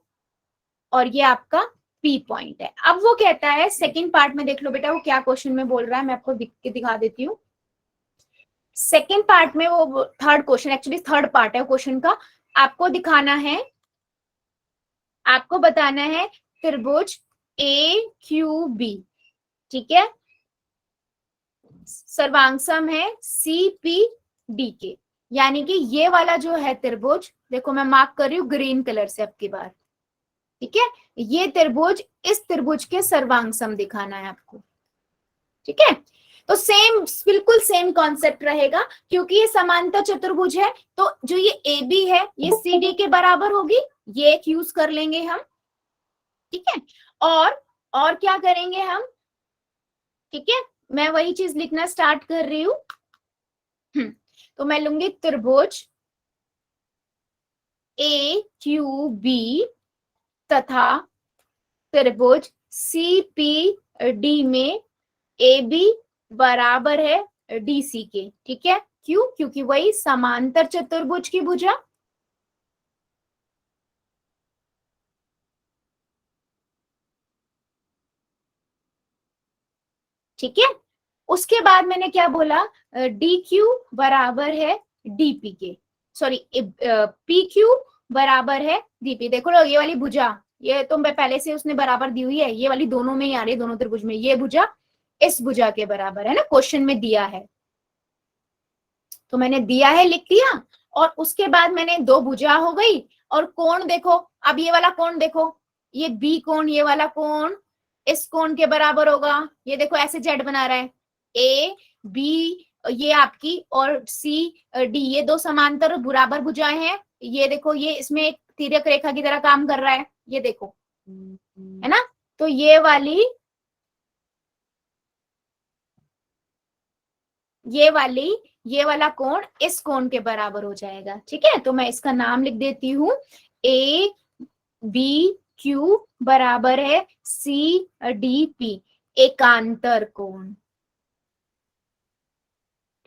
और ये आपका P पॉइंट है। अब वो कहता है सेकंड पार्ट में, देख लो बेटा वो क्या क्वेश्चन में बोल रहा है, मैं आपको दिखा देती हूँ। सेकंड पार्ट में वो third question, actually third part है क्वेश्चन का। आपको दिखाना है, आपको बताना है त्रिभुज AQB, ठीक है, सर्वांगसम है CPD के, यानी कि ये वाला जो है त्रिभुज, देखो मैं मार्क कर रही हूँ ग्रीन कलर से अब की बार, ठीक है। ये त्रिभुज इस त्रिभुज के सर्वांगसम दिखाना है आपको, ठीक है। तो सेम, बिल्कुल सेम कॉन्सेप्ट रहेगा, क्योंकि ये समांतर चतुर्भुज है तो जो ये AB है ये CD के बराबर होगी, ये एक यूज कर लेंगे हम, ठीक है। और क्या करेंगे हम, ठीक है, मैं वही चीज लिखना स्टार्ट कर रही हूं। तो मैं लूंगी त्रिभुज AQB तथा त्रिभुज CPD में AB बराबर है DC के, ठीक है। क्यों? क्योंकि वही समांतर चतुर्भुज की भुजा, ठीक है। उसके बाद मैंने क्या बोला, डी क्यू बराबर है डीपी के, सॉरी पी क्यू बराबर है डीपी। देखो लो ये वाली भुजा, ये तो पहले से उसने बराबर दी हुई है, ये वाली दोनों में ही आ रही है, दोनों त्रिभुज में। ये भुजा इस भुजा के बराबर है ना, क्वेश्चन में दिया है, तो मैंने दिया है लिख दिया। और उसके बाद मैंने दो भुजा हो गई, और कोण देखो, अब ये वाला कोण देखो, ये बी कोण, ये वाला कोण इस कोण के बराबर होगा। ये देखो ऐसे जेड बना रहा है, ए बी ये आपकी और सी डी, ये दो समांतर बराबर भुजाएं हैं। ये देखो ये इसमें एक तिर्यक रेखा की तरह काम कर रहा है, ये देखो, है ना। तो ये वाला कोण इस कोण के बराबर हो जाएगा। ठीक है, तो मैं इसका नाम लिख देती हूँ, ए बी क्यू बराबर है सी डी पी, एकांतर कोण।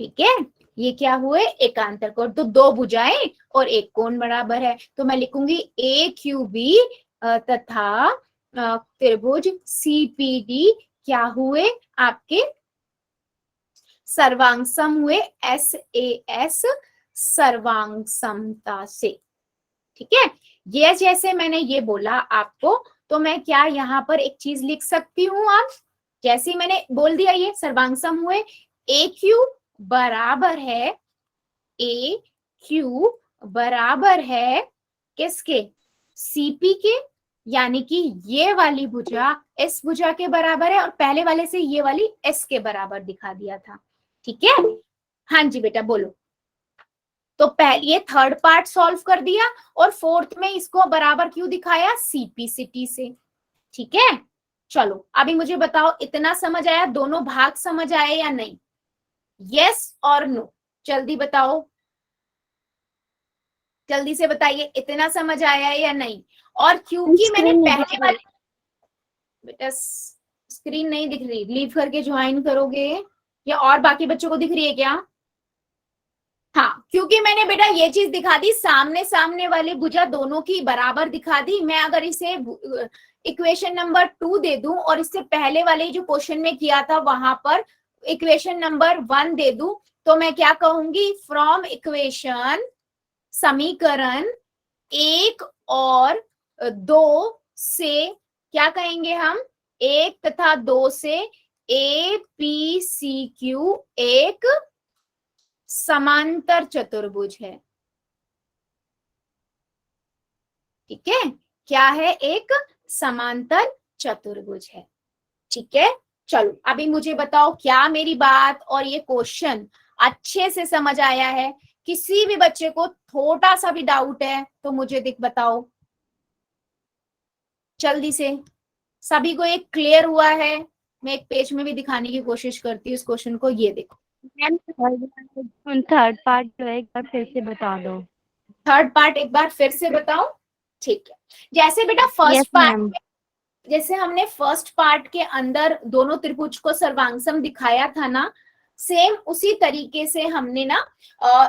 ठीक है, ये क्या हुए, एकांतर कोण। तो दो भुजाएं और एक कोण बराबर है, तो मैं लिखूंगी ए क्यू बी तथा त्रिभुज सीपीडी क्या हुए, आपके सर्वांगसम हुए एस ए एस सर्वांग समता से। ठीक है, ये जैसे मैंने ये बोला आपको, तो मैं क्या यहाँ पर एक चीज लिख सकती हूँ, आप जैसे मैंने बोल दिया ये सर्वांगसम हुए, ए क्यू बराबर है, ए क्यू बराबर है किसके, सीपी के, यानी कि ये वाली भुजा इस भुजा के बराबर है, और पहले वाले से ये वाली एस के बराबर दिखा दिया था। ठीक है, हाँ जी बेटा बोलो। तो पहले ये थर्ड पार्ट सॉल्व कर दिया, और फोर्थ में इसको बराबर क्यों दिखाया, सीपी सिटी से। ठीक है, चलो अभी मुझे बताओ इतना समझ आया, दोनों भाग समझ आए या नहीं, यस और नो, जल्दी बताओ, जल्दी से बताइए, इतना समझ आया या नहीं। और क्योंकि मैंने पहले वाले, बेटा स्क्रीन नहीं दिख रही, लीव करके ज्वाइन करोगे, या और बाकी बच्चों को दिख रही है क्या? हाँ, क्योंकि मैंने बेटा ये चीज दिखा दी, सामने सामने वाली भुजा दोनों की बराबर दिखा दी। मैं अगर इसे इक्वेशन नंबर 2 दे दूं, और इससे पहले वाले जो क्वेश्चन में किया था वहां पर इक्वेशन नंबर 1 दे दूं, तो मैं क्या कहूंगी, फ्रॉम इक्वेशन समीकरण 1 और 2 से क्या कहेंगे हम, 1 तथा 2 से ए पी सी क्यू एक समांतर चतुर्भुज है। ठीक है, क्या है, एक समांतर चतुर्भुज है। ठीक है, चलो अभी मुझे बताओ क्या मेरी बात और ये क्वेश्चन अच्छे से समझ आया है? किसी भी बच्चे को थोड़ा सा भी डाउट है तो मुझे बताओ जल्दी से। सभी को एक क्लियर हुआ है? मैं एक पेज में भी दिखाने की कोशिश करती हूँ इस क्वेश्चन को, ये देखो। थर्ड पार्ट जो है एक बार फिर से बता दो। थर्ड पार्ट एक बार फिर से बताओ, ठीक है। जैसे बेटा फर्स्ट पार्ट, जैसे हमने फर्स्ट पार्ट के अंदर दोनों त्रिभुज को सर्वांगसम दिखाया था ना, सेम उसी तरीके से हमने ना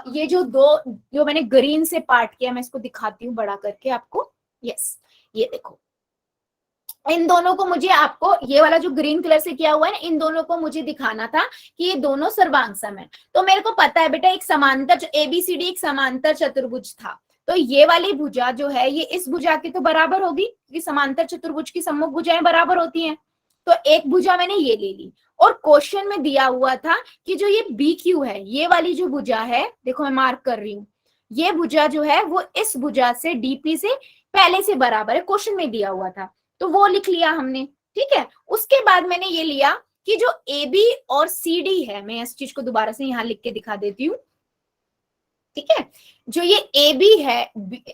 ये जो मैंने ग्रीन से पार्ट किया, मैं इसको दिखाती हूँ बड़ा करके आपको। यस, ये देखो, इन दोनों को मुझे, आपको ये वाला जो ग्रीन कलर से किया हुआ है ना, इन दोनों को मुझे दिखाना था कि ये दोनों सर्वांगसम है। तो मेरे को पता है बेटा एक समांतर एबीसीडी एक समांतर चतुर्भुज था, तो ये वाली भुजा जो है ये इस भुजा की तो बराबर होगी, क्योंकि समांतर चतुर्भुज की सम्मुख भुजाएं बराबर होती हैं। तो एक भुजा मैंने ये ले ली, और क्वेश्चन में दिया हुआ था कि जो ये बी क्यू है, ये वाली जो भुजा है, देखो मैं मार्क कर रही हूँ, ये भुजा जो है वो इस भुजा से डीपी से पहले से बराबर है, क्वेश्चन में दिया हुआ था, तो वो लिख लिया हमने। ठीक है, उसके बाद मैंने ये लिया कि जो ए बी और सी डी है, मैं इस चीज को दोबारा से यहाँ लिख के दिखा देती हूँ। ठीक है, जो ये ए बी है,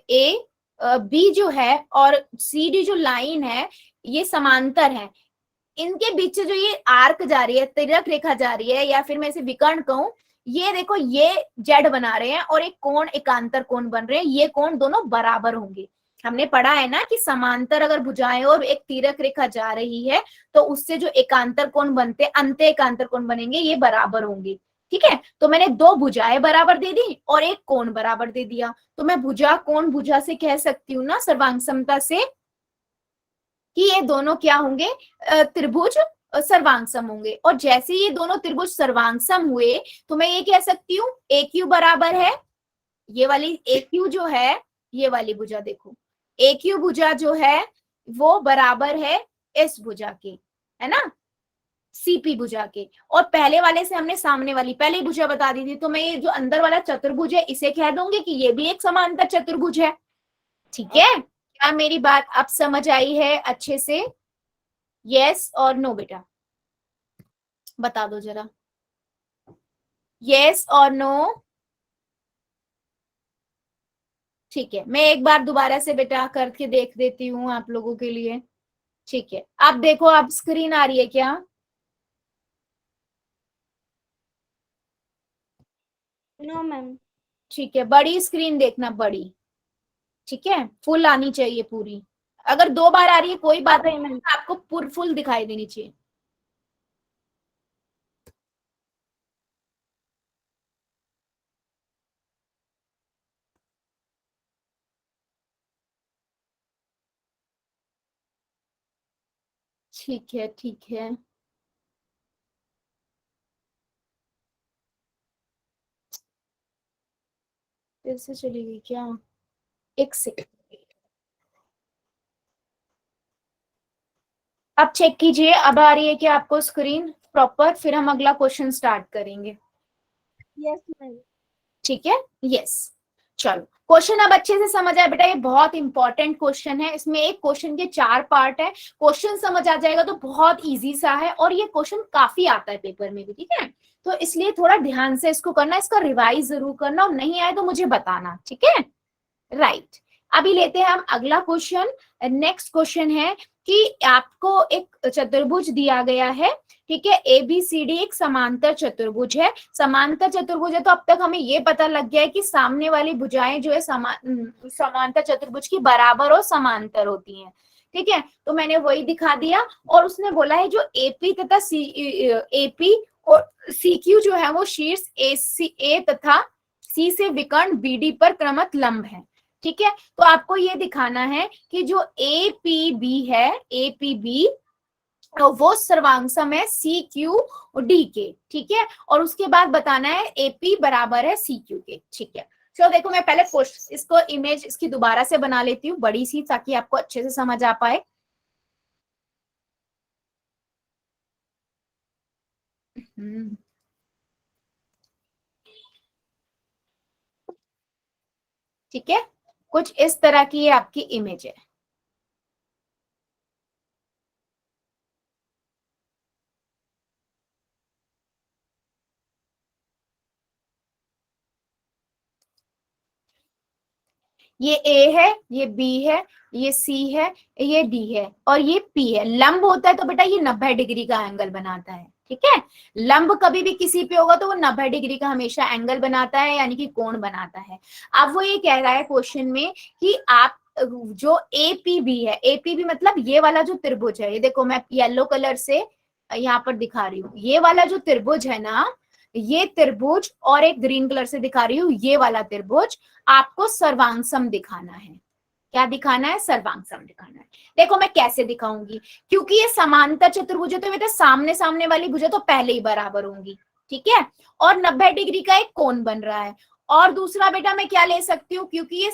ए बी जो है और सी डी जो लाइन है, ये समांतर है। इनके बीच से जो ये आर्क जा रही है, तिर्यक रेखा जा रही है, या फिर मैं इसे विकर्ण कहूं, ये देखो ये जेड बना रहे हैं और एक कोण एकांतर कोण बन रहे हैं, ये कोण दोनों बराबर होंगे। हमने पढ़ा है ना कि समांतर अगर भुजाएं और एक तिर्यक रेखा जा रही है तो उससे जो एकांतर कोण बनते, अंत एकांतर कोण बनेंगे, ये बराबर होंगे। ठीक है, तो मैंने दो भुजाएं बराबर दे दी और एक कोण बराबर दे दिया, तो मैं भुजा कोण भुजा से कह सकती हूँ ना सर्वांग समता से कि ये दोनों क्या होंगे, त्रिभुज सर्वांगसम होंगे। और जैसे ये दोनों त्रिभुज सर्वांगसम हुए तो मैं ये कह सकती हूँ ए क्यू बराबर है, ये वाली ए क्यू जो है, ये वाली भुजा देखो, ए क्यू भुजा जो है वो बराबर है इस भुजा के, है ना, सीपी भुजा के। और पहले वाले से हमने सामने वाली पहले ही भुजा बता दी थी, तो मैं ये जो अंदर वाला चतुर्भुज है इसे कह दूंगी कि ये भी एक समांतर चतुर्भुज है। ठीक है, क्या मेरी बात अब समझ आई है अच्छे से? यस और नो बेटा बता दो जरा, यस और नो। ठीक है, मैं एक बार दोबारा से बेटा करके देख देती हूँ आप लोगों के लिए। ठीक है, आप देखो, आप स्क्रीन आ रही है क्या? No ma'am. ठीक है, बड़ी स्क्रीन देखना, बड़ी। ठीक है, फुल आनी चाहिए पूरी। अगर 2 बार आ रही है कोई बात नहीं, मैम आपको पूरी फुल दिखाई देनी चाहिए। ठीक है, ठीक है, फिर से चली गई क्या? एक सेकंड, अब चेक कीजिए, अब आ रही है क्या आपको स्क्रीन प्रॉपर? फिर हम अगला क्वेश्चन स्टार्ट करेंगे। Yes ma'am. ठीक है, यस। चलो, क्वेश्चन अब अच्छे से समझ आया बेटा, ये बहुत इंपॉर्टेंट क्वेश्चन है, इसमें एक क्वेश्चन के 4 पार्ट है। क्वेश्चन समझ आ जाएगा तो बहुत इजी सा है, और ये क्वेश्चन काफी आता है पेपर में भी। ठीक है, तो इसलिए थोड़ा ध्यान से इसको करना, इसका रिवाइज जरूर करना, और नहीं आए तो मुझे बताना। ठीक है, राइट। अभी लेते हैं हम अगला क्वेश्चन। नेक्स्ट क्वेश्चन है कि आपको एक चतुर्भुज दिया गया है। ठीक है, ABCD एक समांतर चतुर्भुज है। समांतर चतुर्भुज है तो अब तक हमें ये पता लग गया है कि सामने वाली भुजाएं जो है समांतर चतुर्भुज की बराबर और समांतर होती हैं। ठीक है, तो मैंने वही दिखा दिया। और उसने बोला है जो AP तथा AP और CQ जो है वो शीर्ष A तथा C से विकर्ण BD पर क्रमशः लंब है। ठीक है, तो आपको ये दिखाना है कि जो APB है, APB तो वो सर्वांगसम है CQD के। ठीक है, और उसके बाद बताना है AP बराबर है CQ के। ठीक है, चलो देखो, मैं पहले इसको इमेज इसकी दोबारा से बना लेती हूँ बड़ी सी, ताकि आपको अच्छे से समझ आ पाए। ठीक है, कुछ इस तरह की ये आपकी इमेज है। ये A है, ये B है, ये C है, ये D है, और ये P है। लंब होता है तो बेटा ये 90 डिग्री का एंगल बनाता है। ठीक है, लंब कभी भी किसी पे होगा तो वो 90 डिग्री का हमेशा एंगल बनाता है, यानी कि कोण बनाता है। अब वो ये कह रहा है क्वेश्चन में कि आप जो APB है, APB मतलब ये वाला जो त्रिभुज है, ये देखो मैं येलो कलर से यहाँ पर दिखा रही हूँ, ये वाला जो त्रिभुज है ना, ये त्रिभुज, और एक ग्रीन कलर से दिखा रही हूँ ये वाला त्रिभुज, आपको सर्वांगसम दिखाना है। क्या दिखाना है? सर्वांगसम दिखाना है। देखो मैं कैसे दिखाऊंगी, क्योंकि ये समांतर चतुर्भुज है तो बेटा सामने सामने वाली भुजा तो पहले ही बराबर होंगी। ठीक है, और 90 डिग्री का एक कोण बन रहा है। और दूसरा बेटा मैं क्या ले सकती हूँ, क्योंकि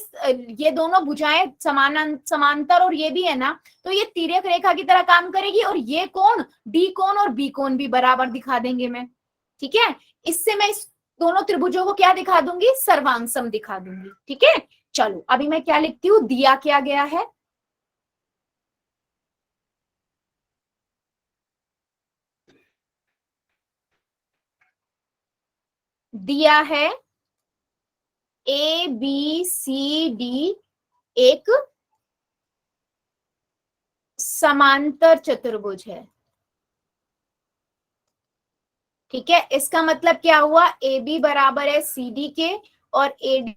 ये दोनों भुजाएं समांतर और ये भी है ना, तो ये तिर्यक रेखा की तरह काम करेगी, और ये कोण डी कोण और बी कोण भी बराबर दिखा देंगे मैं। ठीक है, इससे मैं इस दोनों त्रिभुजों को क्या दिखा दूंगी? सर्वांगसम दिखा दूंगी। ठीक है, चलो अभी मैं क्या लिखती हूँ, दिया क्या गया है, दिया है ABCD एक समांतर चतुर्भुज है। ठीक है, इसका मतलब क्या हुआ, AB बराबर है CD के, और AD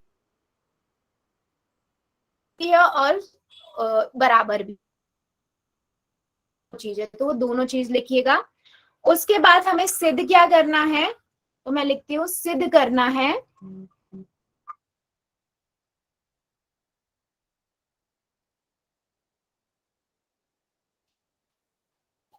और बराबर भी चीज है, तो वो दोनों चीज लिखिएगा। उसके बाद हमें सिद्ध क्या करना है, तो मैं लिखती हूँ सिद्ध करना है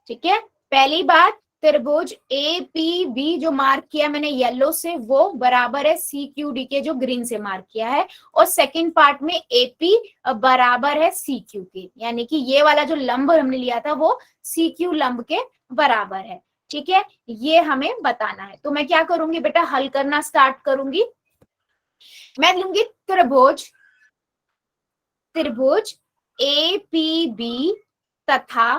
ठीक है, पहली बात, त्रिभुज APB जो मार्क किया मैंने येलो से वो बराबर है CQD के जो ग्रीन से मार्क किया है, और सेकंड पार्ट में AP बराबर है CQ के, यानी कि ये वाला जो लंब हमने लिया था वो CQ लंब के बराबर है। ठीक है, ये हमें बताना है। तो मैं क्या करूंगी बेटा, हल करना स्टार्ट करूंगी। मैं लूंगी त्रिभुज APB तथा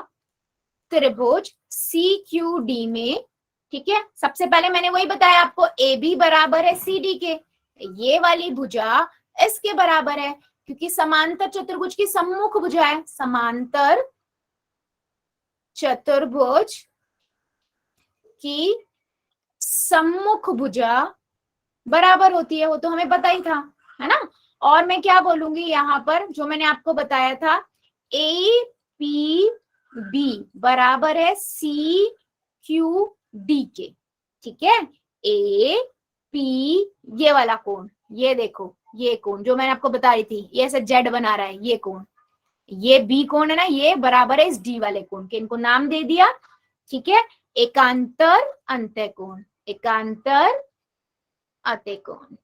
त्रिभुज CQD में। ठीक है, सबसे पहले मैंने वही बताया आपको, AB बराबर है CD के, ये वाली भुजा इसके बराबर है, क्योंकि समांतर चतुर्भुज की सम्मुख भुजा है। समांतर चतुर्भुज की सम्मुख भुजा बराबर होती है, वो तो हमें पता ही था, है ना। और मैं क्या बोलूंगी यहाँ पर, जो मैंने आपको बताया था, APB बराबर है CQD के। ठीक है, AP ये वाला कोण, ये देखो ये कोण जो मैंने आपको बता रही थी, ये ऐसे जेड बना रहा है, ये कोण, ये B कोण है ना, ये बराबर है इस D वाले कोण के। इनको नाम दे दिया। ठीक है, एकांतर अंतःकोण, एकांतर अंतःकोण।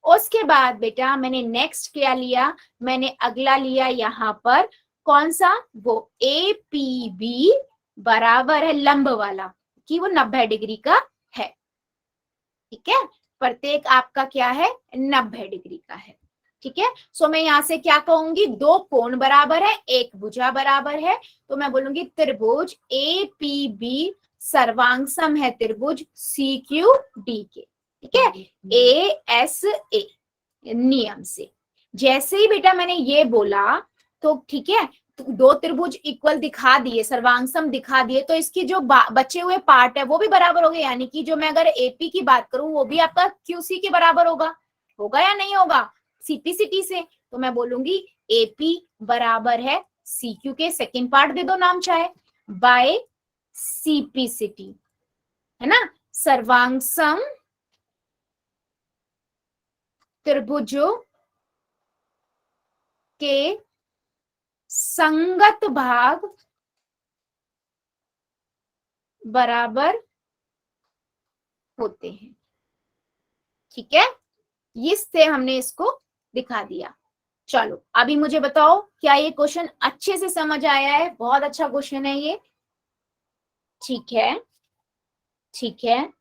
उसके बाद बेटा मैंने नेक्स्ट क्या लिया, मैंने अगला लिया यहाँ पर कौन सा, वो APB बराबर है लंब वाला, कि वो 90 डिग्री का है। ठीक है, प्रत्येक आपका क्या है, 90 डिग्री का है। ठीक है, सो मैं यहां से क्या कहूंगी, दो कोण बराबर है, एक भुजा बराबर है, तो मैं बोलूंगी त्रिभुज APB सर्वांग है त्रिभुज CQD के। ठीक है, ASA नियम से। जैसे ही बेटा मैंने ये बोला तो ठीक है, तो दो त्रिभुज इक्वल दिखा दिए, सर्वांग दिखा दिए, तो इसकी जो बचे हुए पार्ट है वो भी बराबर हो गए, यानी कि जो मैं अगर AP की बात करूं वो भी आपका QC के बराबर होगा या नहीं होगा, CPCT से। तो मैं बोलूंगी AP बराबर है CQ के, सेकेंड पार्ट दे दो नाम चाहे, बाय CPCT, है ना। सर्वांग त्रिभुजों के संगत भाग बराबर होते हैं। ठीक है, इससे हमने इसको दिखा दिया। चलो अभी मुझे बताओ, क्या ये क्वेश्चन अच्छे से समझ आया है? बहुत अच्छा क्वेश्चन है ये। ठीक है, ठीक है,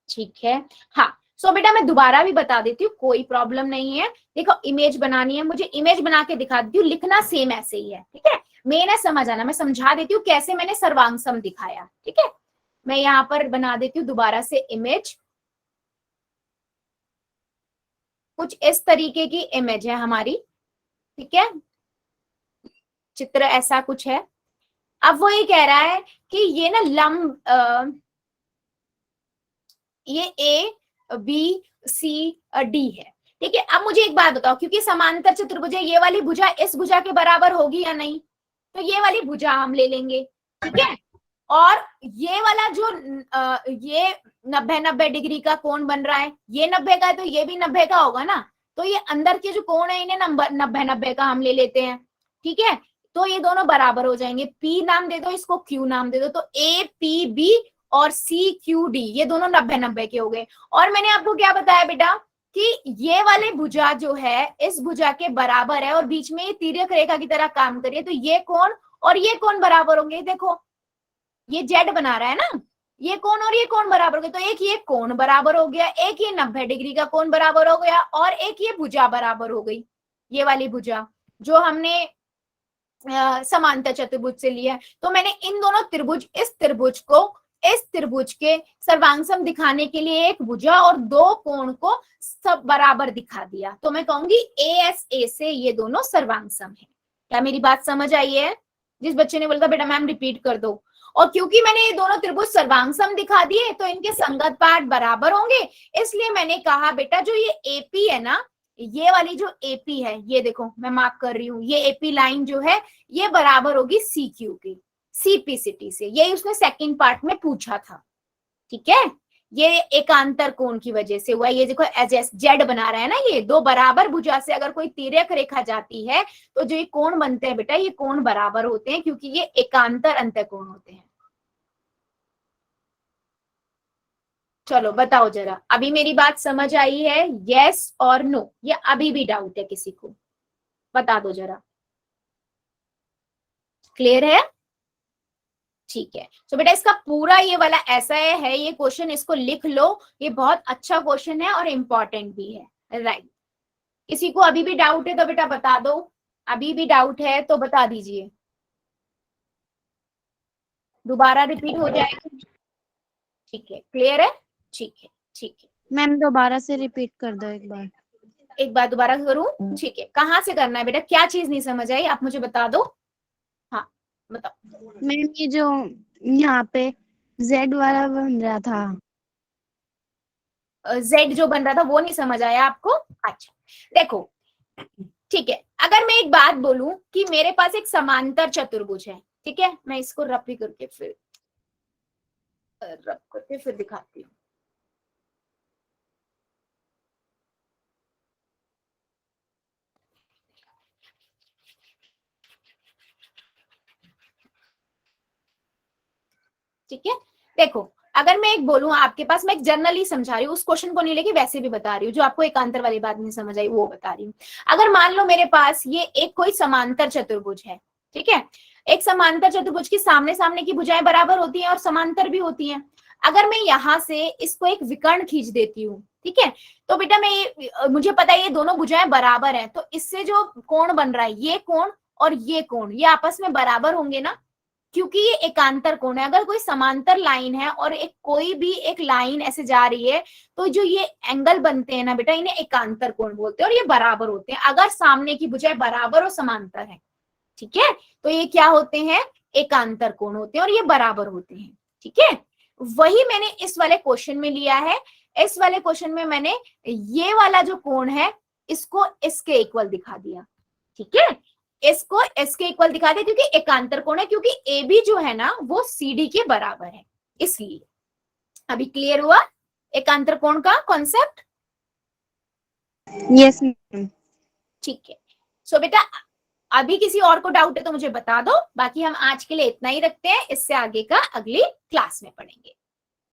ठीक है। हाँ, सो बेटा मैं दोबारा भी बता देती हूँ, कोई प्रॉब्लम नहीं है। देखो इमेज बनानी है मुझे, इमेज बना के दिखा देती हूँ, लिखना सेम ऐसे ही है। ठीक है, मेन है समझ आना, मैं समझा देती हूँ कैसे मैंने सर्वांग दिखाया। ठीक है, मैं यहाँ पर बना देती हूँ दोबारा से इमेज। कुछ इस तरीके की इमेज है हमारी। ठीक है, चित्र ऐसा कुछ है। अब वो ये कह रहा है कि ये ना लंब ये ABCD है। ठीक है, अब मुझे एक बात बताओ, क्योंकि समांतर चतुर्भुज है, ये वाली भुजा इस भुजा के बराबर होगी या नहीं, तो ये वाली भुजा हम ले लेंगे। ठीक है, और ये वाला जो ये 90 डिग्री का कोण बन रहा है, ये 90 का है, तो ये भी 90 का होगा ना, तो ये अंदर के जो कोण है इन्हें 90 का हम ले लेते हैं। ठीक है, तो ये दोनों बराबर हो जाएंगे। P नाम दे दो, इसको Q नाम दे दो, तो APB और CQD ये दोनों 90 के हो गए। और मैंने आपको क्या बताया बेटा कि ये वाले भुजा जो है इस भुजा के बराबर है, और बीच में ये तिर्यक रेखा की तरह काम करिए, तो ये कोण और ये कोण बराबर होंगे। देखो ये जेड बना रहा है ना, ये कोण और ये कोण बराबर हो गए, तो एक ये कोण बराबर हो गया, एक ये 90 डिग्री का कोण बराबर हो गया, और एक ये भुजा बराबर हो गई, ये वाली भुजा जो हमने समांतर चतुर्भुज से लिया है। तो मैंने इन दोनों त्रिभुज, इस त्रिभुज को इस त्रिभुज के सर्वांग दिखाने के लिए एक भुजा और दो कोण को सब बराबर दिखा दिया, तो मैं कहूंगी ASA से ये दोनों सर्वांग है। क्या मेरी बात समझ आई है? जिस बच्चे ने बोला बेटा मैम रिपीट कर दो, और क्योंकि मैंने ये दोनों त्रिभुज सर्वांग दिखा दिए तो इनके संगत पार्ट बराबर होंगे, इसलिए मैंने कहा बेटा जो ये AP है ना, ये वाली जो AP है, ये देखो मैं मार्क कर रही हूँ, ये AP लाइन जो है ये बराबर होगी CQ के, CPCT से। यही उसने सेकंड पार्ट में पूछा था। ठीक है, ये एकांतर कोण की वजह से हुआ। ये देखो एज जेड बना रहा है ना, ये दो बराबर भुजा से अगर कोई तिर्यक रेखा जाती है तो जो ये कोण बनते हैं बेटा, ये कोण बराबर होते हैं, क्योंकि ये एकांतर अंतःकोण होते हैं। चलो बताओ जरा, अभी मेरी बात समझ आई है? यस और नो, या अभी भी डाउट है किसी को? बता दो जरा। क्लियर है? ठीक है। तो बेटा इसका पूरा ये वाला ऐसा है ये क्वेश्चन, इसको लिख लो, ये बहुत अच्छा क्वेश्चन है और इम्पोर्टेंट भी है। राइट, किसी को अभी भी डाउट है तो बेटा बता दो, अभी भी डाउट है तो बता दीजिए, दोबारा रिपीट हो जाएगा। ठीक है, क्लियर है? ठीक है, ठीक है। मैम दोबारा से रिपीट कर दो एक बार। एक बार दोबारा करूं? ठीक है, कहाँ से करना है बेटा? क्या चीज नहीं समझ आई आप मुझे बता दो। हाँ बताओ। मैम ये जो यहाँ पे Z वाला बन रहा था, जेड जो बन रहा था वो नहीं समझ आया आपको? अच्छा देखो, ठीक है, अगर मैं एक बात बोलूं कि मेरे पास एक समांतर चतुर्भुज है, ठीक है, मैं इसको रफ करके फिर दिखाती हूँ। ठीक है, देखो अगर मैं एक बोलूं आपके पास, मैं एक जनरली समझा रही हूँ, उस क्वेश्चन को नहीं लेके वैसे भी बता रही हूँ, जो आपको एकांतर वाली बात नहीं समझ आई वो बता रही हूँ। अगर मान लो मेरे पास ये एक कोई समांतर चतुर्भुज है, ठीक है, एक समांतर चतुर्भुज की सामने सामने की भुजाएं बराबर होती हैं और समांतर भी होती हैं। अगर मैं यहाँ से इसको एक विकर्ण खींच देती हूँ, ठीक है, तो बेटा मैं मुझे पता है ये दोनों भुजाएं बराबर है, तो इससे जो कोण बन रहा है, ये कोण और ये कोण, ये आपस में बराबर होंगे ना, क्योंकि ये एकांतर कोण है। अगर कोई समांतर लाइन है और एक कोई भी एक लाइन ऐसे जा रही है, तो जो ये एंगल बनते हैं ना बेटा, इन्हें एकांतर कोण बोलते हैं और ये बराबर होते हैं अगर सामने की भुजाएं बराबर और समांतर है। ठीक है, तो ये क्या होते हैं? एकांतर कोण होते हैं और ये बराबर होते हैं। ठीक है, वही मैंने इस वाले क्वेश्चन में लिया है। इस वाले क्वेश्चन में मैंने ये वाला जो कोण है इसको इसके इक्वल दिखा दिया। ठीक है, इसको इसके इक्वल दिखा दिया क्योंकि एकांतर कोण है, क्योंकि ए बी जो है ना वो सी डी के बराबर है, इसलिए। अभी क्लियर हुआ एकांतर कोण का कॉन्सेप्ट? Yes ma'am. ठीक है, सो बेटा अभी किसी और को डाउट है तो मुझे बता दो, बाकी हम आज के लिए इतना ही रखते हैं, इससे आगे का अगली क्लास में पढ़ेंगे।